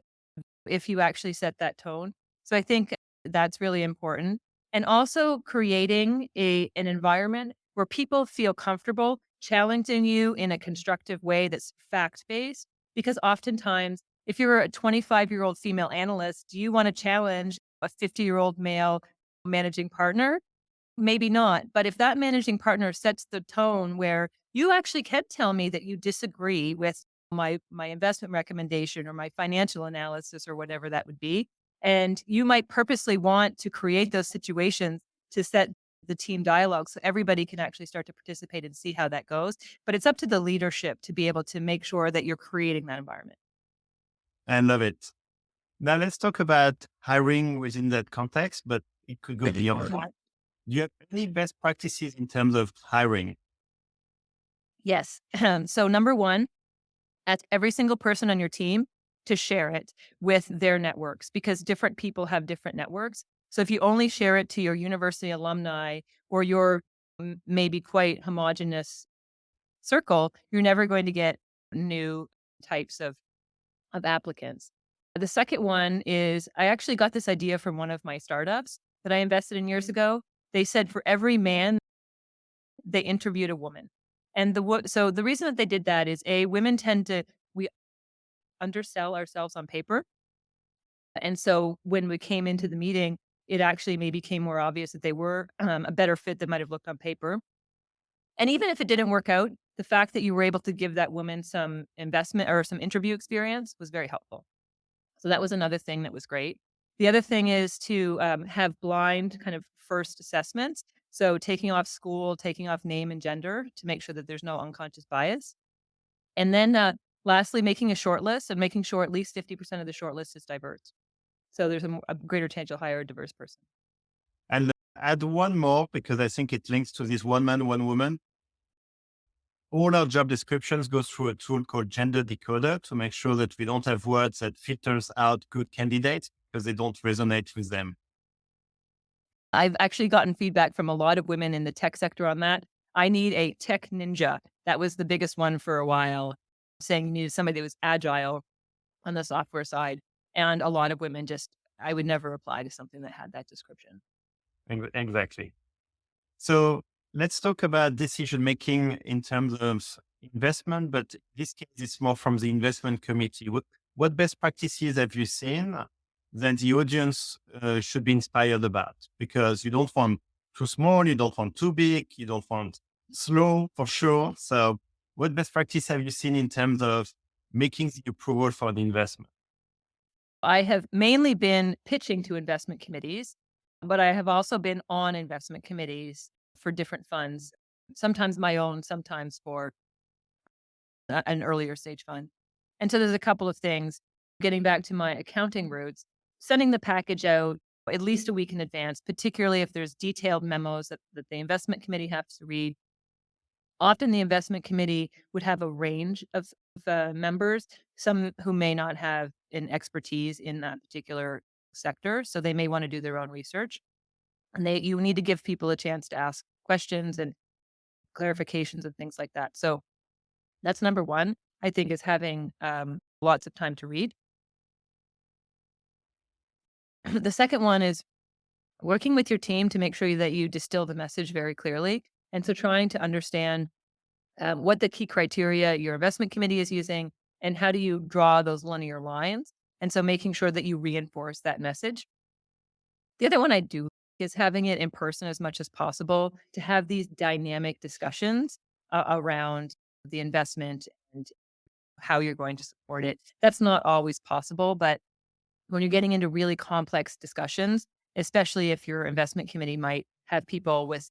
Speaker 2: if you actually set that tone. So I think that's really important. And also creating an environment where people feel comfortable challenging you in a constructive way that's fact-based. Because oftentimes, if you're a 25-year-old female analyst, do you want to challenge a 50-year-old male managing partner? Maybe not. But if that managing partner sets the tone where you actually can tell me that you disagree with my investment recommendation or my financial analysis or whatever that would be, and you might purposely want to create those situations to set the team dialogue so everybody can actually start to participate and see how that goes. But it's up to the leadership to be able to make sure that you're creating that environment.
Speaker 1: I love it. Now let's talk about hiring within that context, but it could go beyond that. Do you have any best practices in terms of hiring?
Speaker 2: Yes. So, number one, ask every single person on your team to share it with their networks because different people have different networks. So, if you only share it to your university alumni or your maybe quite homogenous circle, you're never going to get new types of applicants. The second one is I actually got this idea from one of my startups that I invested in years ago. They said for every man, they interviewed a woman. And so the reason that they did that is women tend to we undersell ourselves on paper. And so when we came into the meeting, it actually maybe became more obvious that they were a better fit than might have looked on paper. And even if it didn't work out, the fact that you were able to give that woman some investment or some interview experience was very helpful. So that was another thing that was great. The other thing is to have blind kind of first assessments. So taking off school, taking off name and gender to make sure that there's no unconscious bias. And then lastly, making a short list and making sure at least 50% of the short list is diverse. So there's a greater chance you'll hire a diverse person.
Speaker 1: And add one more because I think it links to this one man, one woman. All our job descriptions go through a tool called Gender Decoder to make sure that we don't have words that filters out good candidates because they don't resonate with them.
Speaker 2: I've actually gotten feedback from a lot of women in the tech sector on that. I need a tech ninja. That was the biggest one for a while, saying you needed somebody that was agile on the software side. And a lot of women I would never apply to something that had that description.
Speaker 1: Exactly. So let's talk about decision making in terms of investment, but this case is more from the investment committee. What best practices have you seen that the audience should be inspired about? Because you don't want too small, you don't want too big, you don't want slow for sure. So, what best practice have you seen in terms of making the approval for the investment?
Speaker 2: I have mainly been pitching to investment committees, but I have also been on investment committees for different funds, sometimes my own, sometimes for an earlier stage fund. And so there's a couple of things. Getting back to my accounting roots, sending the package out at least a week in advance, particularly if there's detailed memos that the investment committee has to read. Often the investment committee would have a range of members, some who may not have an expertise in that particular sector, so they may want to do their own research. And you need to give people a chance to ask questions and clarifications and things like that. So that's number one, I think, is having lots of time to read. The second one is working with your team to make sure that you distill the message very clearly. And so trying to understand what the key criteria your investment committee is using and how do you draw those linear lines. And so making sure that you reinforce that message. The other one I do is having it in person as much as possible to have these dynamic discussions around the investment and how you're going to support it. That's not always possible, but when you're getting into really complex discussions, especially if your investment committee might have people with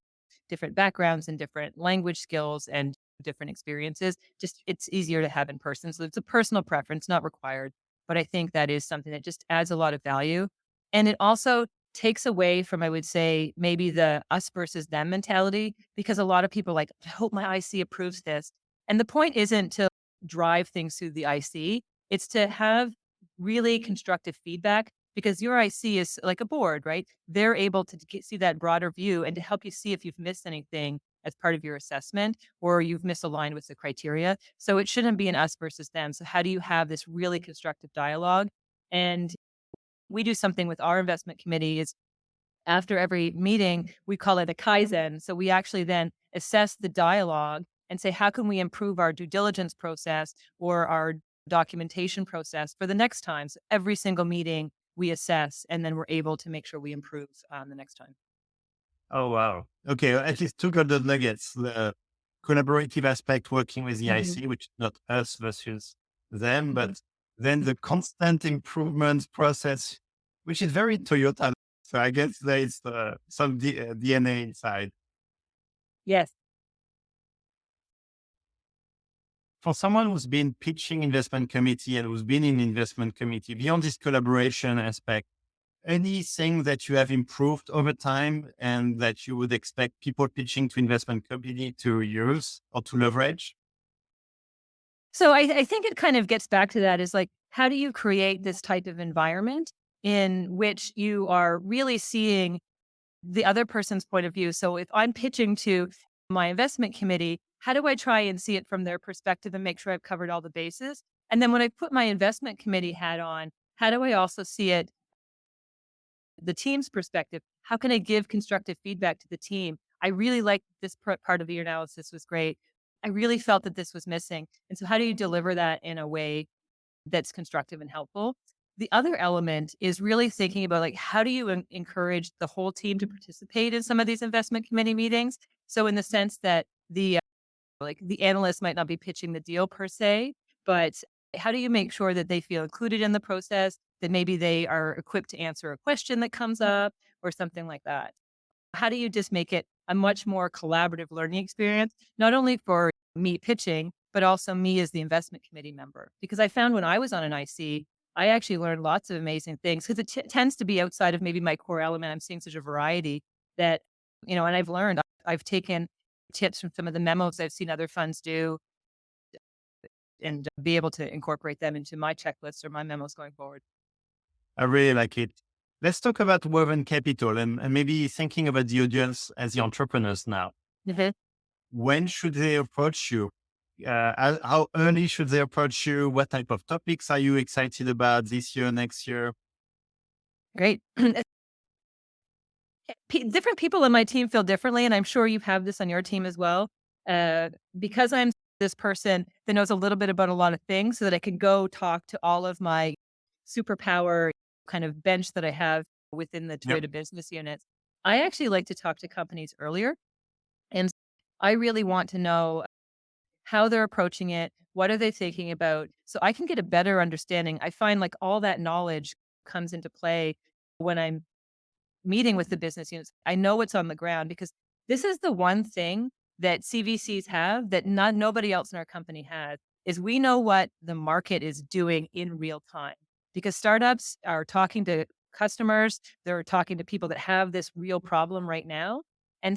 Speaker 2: different backgrounds and different language skills and different experiences, just it's easier to have in person. So it's a personal preference, not required. But I think that is something that just adds a lot of value. And it also takes away from, I would say, maybe the us versus them mentality, because a lot of people are like, I hope my IC approves this. And the point isn't to drive things through the IC, it's to have really constructive feedback because your IC is like a board, right? They're able to see that broader view and to help you see if you've missed anything as part of your assessment or you've misaligned with the criteria. So it shouldn't be an us versus them. So how do you have this really constructive dialogue? And we do something with our investment committee is after every meeting, we call it a Kaizen. So we actually then assess the dialogue and say, how can we improve our due diligence process or our documentation process for the next time? So every single meeting we assess, and then we're able to make sure we improve the next time.
Speaker 1: Oh, wow. Okay. At least two golden nuggets. The collaborative aspect working with the
Speaker 2: Hmm.
Speaker 1: IC, which is not us versus them,
Speaker 2: Hmm.
Speaker 1: but then the constant improvement process, which is very Toyota. So I guess there is some DNA inside.
Speaker 2: Yes.
Speaker 1: For someone who's been pitching investment committee and who's been in investment committee, beyond this collaboration aspect, anything that you have improved over time and that you would expect people pitching to investment committee to use or to leverage?
Speaker 2: So I think it kind of gets back to that is like, how do you create this type of environment in which you are really seeing the other person's point of view? So if I'm pitching to my investment committee, how do I try and see it from their perspective and make sure I've covered all the bases? And then when I put my investment committee hat on, how do I also see it the team's perspective? How can I give constructive feedback to the team? I really like this part of your analysis was great. I really felt that this was missing. And so how do you deliver that in a way that's constructive and helpful? The other element is really thinking about like how do you encourage the whole team to participate in some of these investment committee meetings? So in the sense that the analyst might not be pitching the deal per se, but how do you make sure that they feel included in the process, that maybe they are equipped to answer a question that comes up or something like that? How do you just make it a much more collaborative learning experience, not only for me pitching, but also me as the investment committee member? Because I found when I was on an IC, I actually learned lots of amazing things because tends to be outside of maybe my core element. I'm seeing such a variety that, and I've learned, I've taken tips from some of the memos I've seen other funds do and be able to incorporate them into my checklists or my memos going forward.
Speaker 1: I really like it. Let's talk about woven capital and maybe thinking about the audience as the entrepreneurs now.
Speaker 2: Mhm.
Speaker 1: When should they approach you? How early should they approach you? What type of topics are you excited about this year, next year?
Speaker 2: Great. Different people on my team feel differently, and I'm sure you have this on your team as well. Uh, because I'm this person that knows a little bit about a lot of things, so that I can go talk to all of my superpower kind of bench that I have within the
Speaker 1: Yep.
Speaker 2: Toyota business units. I actually like to talk to companies earlier, and I really want to know how they're approaching it, what are they thinking about, so I can get a better understanding. I find like all that knowledge comes into play when I'm meeting with the business units. I know what's on the ground because this is the one thing that CVCs have that nobody else in our company has is we know what the market is doing in real time because startups are talking to customers, they're talking to people that have this real problem right now. And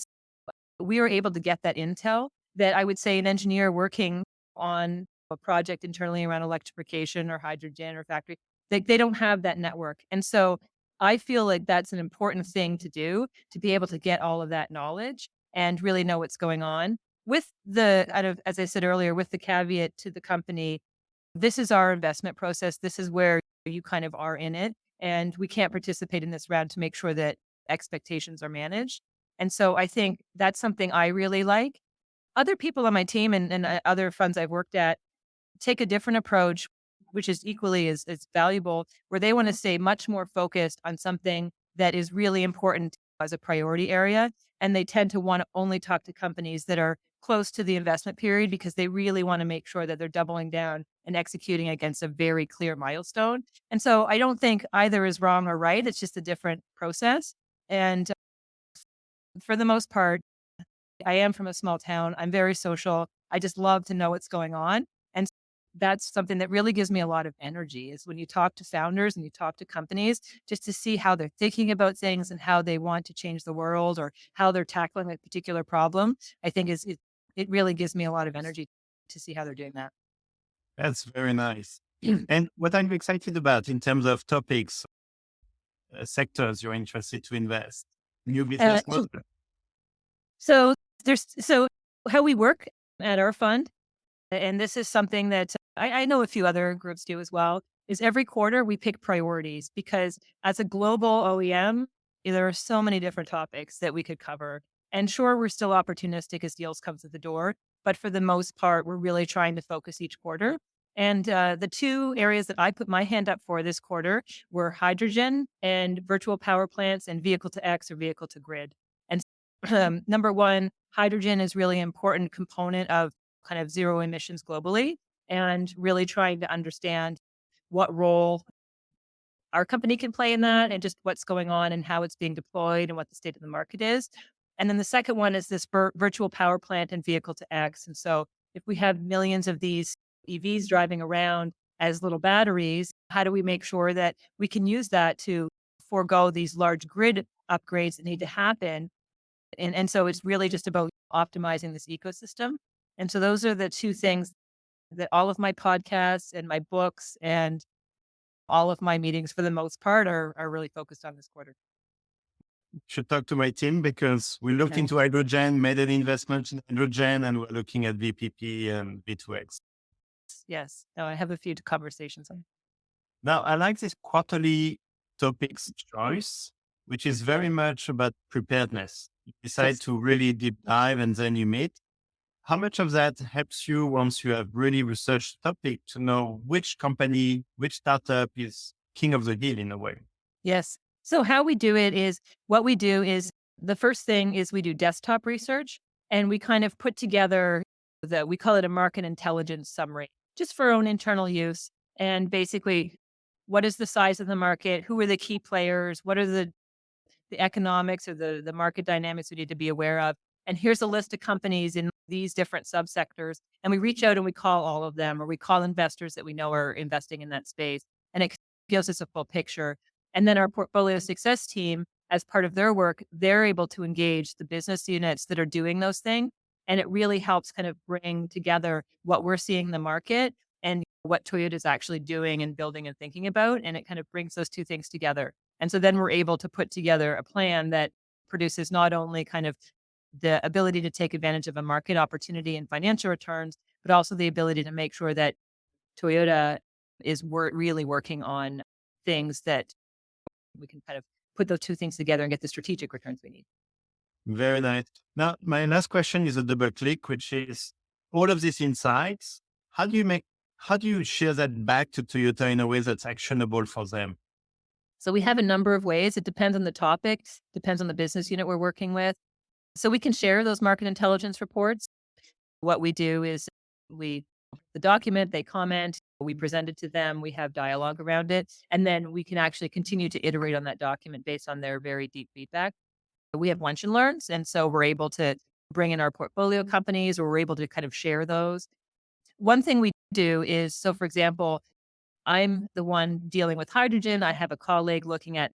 Speaker 2: we were able to get that intel that I would say an engineer working on a project internally around electrification or hydrogen or factory, they don't have that network. And so I feel like that's an important thing to do to be able to get all of that knowledge and really know what's going on. With the out of as I said earlier, with the caveat to the company, this is our investment process. This is where you kind of are in it. And we can't participate in this round to make sure that expectations are managed. And so I think that's something I really like. Other people on my team and other funds I've worked at take a different approach, which is equally as valuable, where they want to stay much more focused on something that is really important as a priority area. And they tend to want to only talk to companies that are close to the investment period because they really want to make sure that they're doubling down and executing against a very clear milestone. And so I don't think either is wrong or right. It's just a different process. And for the most part, I am from a small town. I'm very social. I just love to know what's going on. And that's something that really gives me a lot of energy is when you talk to founders and you talk to companies just to see how they're thinking about things and how they want to change the world or how they're tackling a particular problem. I think it really gives me a lot of energy to see how they're doing that.
Speaker 1: That's very nice. And what are you excited about in terms of topics, sectors you're interested to invest? New
Speaker 2: Uh,
Speaker 1: business model?
Speaker 2: so so how we work at our fund. And this is something that I know a few other groups do as well, is every quarter we pick priorities because as a global OEM, there are so many different topics that we could cover. And sure, we're still opportunistic as deals come to the door, but for the most part, we're really trying to focus each quarter. And the two areas that I put my hand up for this quarter were hydrogen and virtual power plants and vehicle to X or vehicle to grid. And number one, hydrogen is really important component of kind of zero emissions globally and really trying to understand what role our company can play in that and just what's going on and how it's being deployed and what the state of the market is. And then the second one is this virtual power plant and vehicle to X. And so if we have millions of these EVs driving around as little batteries, how do we make sure that we can use that to forego these large grid upgrades that need to happen? And so it's really just about optimizing this ecosystem. And so those are the two things that all of my podcasts and my books and all of my meetings for the most part are really focused on this quarter.
Speaker 1: Should talk to my team because we looked
Speaker 2: Yeah.
Speaker 1: into hydrogen, made an investment in hydrogen, and we're looking at VPP and V2X.
Speaker 2: Yes. No, I have a few conversations on.
Speaker 1: Now, I like this quarterly topics choice, which is very much about preparedness. You decide
Speaker 2: Yes.
Speaker 1: to really deep dive and then you meet. How much of that helps you once you have really researched the topic to know which company, which startup is king of the hill in a way?
Speaker 2: Yes. So how we do it is what we do is the first thing is we do desktop research and we kind of put together we call it a market intelligence summary just for our own internal use. And basically, what is the size of the market? Who are the key players? What are the economics or the market dynamics we need to be aware of. And here's a list of companies in these different subsectors. And we reach out and we call all of them, or we call investors that we know are investing in that space. And it gives us a full picture. And then our portfolio success team, as part of their work, they're able to engage the business units that are doing those things. And it really helps kind of bring together what we're seeing in the market and what Toyota is actually doing and building and thinking about. And it kind of brings those two things together. And so then we're able to put together a plan that produces not only kind of the ability to take advantage of a market opportunity and financial returns, but also the ability to make sure that Toyota is really working on things that we can kind of put those two things together and get the strategic returns we need.
Speaker 1: Very nice. Now, my last question is a double click, which is all of these insights. How do you make, how do you share that back to Toyota in a way that's actionable for them?
Speaker 2: So we have a number of ways. It depends on the topic, depends on the business unit we're working with. So we can share those market intelligence reports. What we do is we the document, they comment, we present it to them, we have dialogue around it, and then we can actually continue to iterate on that document based on their very deep feedback. We have lunch and learns, and so we're able to bring in our portfolio companies, or we're able to kind of share those. One thing we do is, so for example, I'm the one dealing with hydrogen. I have a colleague looking at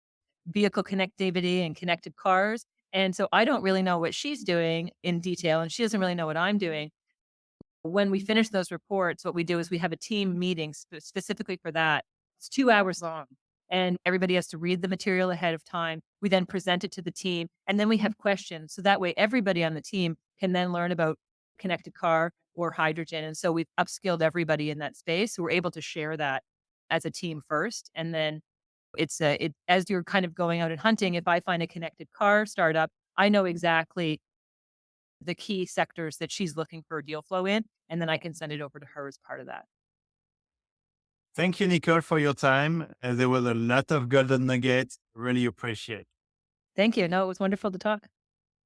Speaker 2: vehicle connectivity and connected cars. And so I don't really know what she's doing in detail, and she doesn't really know what I'm doing. When we finish those reports, what we do is we have a team meeting specifically for that. It's 2 hours long, and everybody has to read the material ahead of time. We then present it to the team, and then we have questions. So that way, everybody on the team can then learn about connected car or hydrogen. And so we've upskilled everybody in that space. So we're able to share that as a team first, and then as you're kind of going out and hunting. If I find a connected car startup, I know exactly the key sectors that she's looking for deal flow in, and then I can send it over to her as part of that.
Speaker 1: Thank you, Nicole, for your time. There was a lot of golden nuggets. Really appreciate.
Speaker 2: Thank you. No, it was wonderful to talk.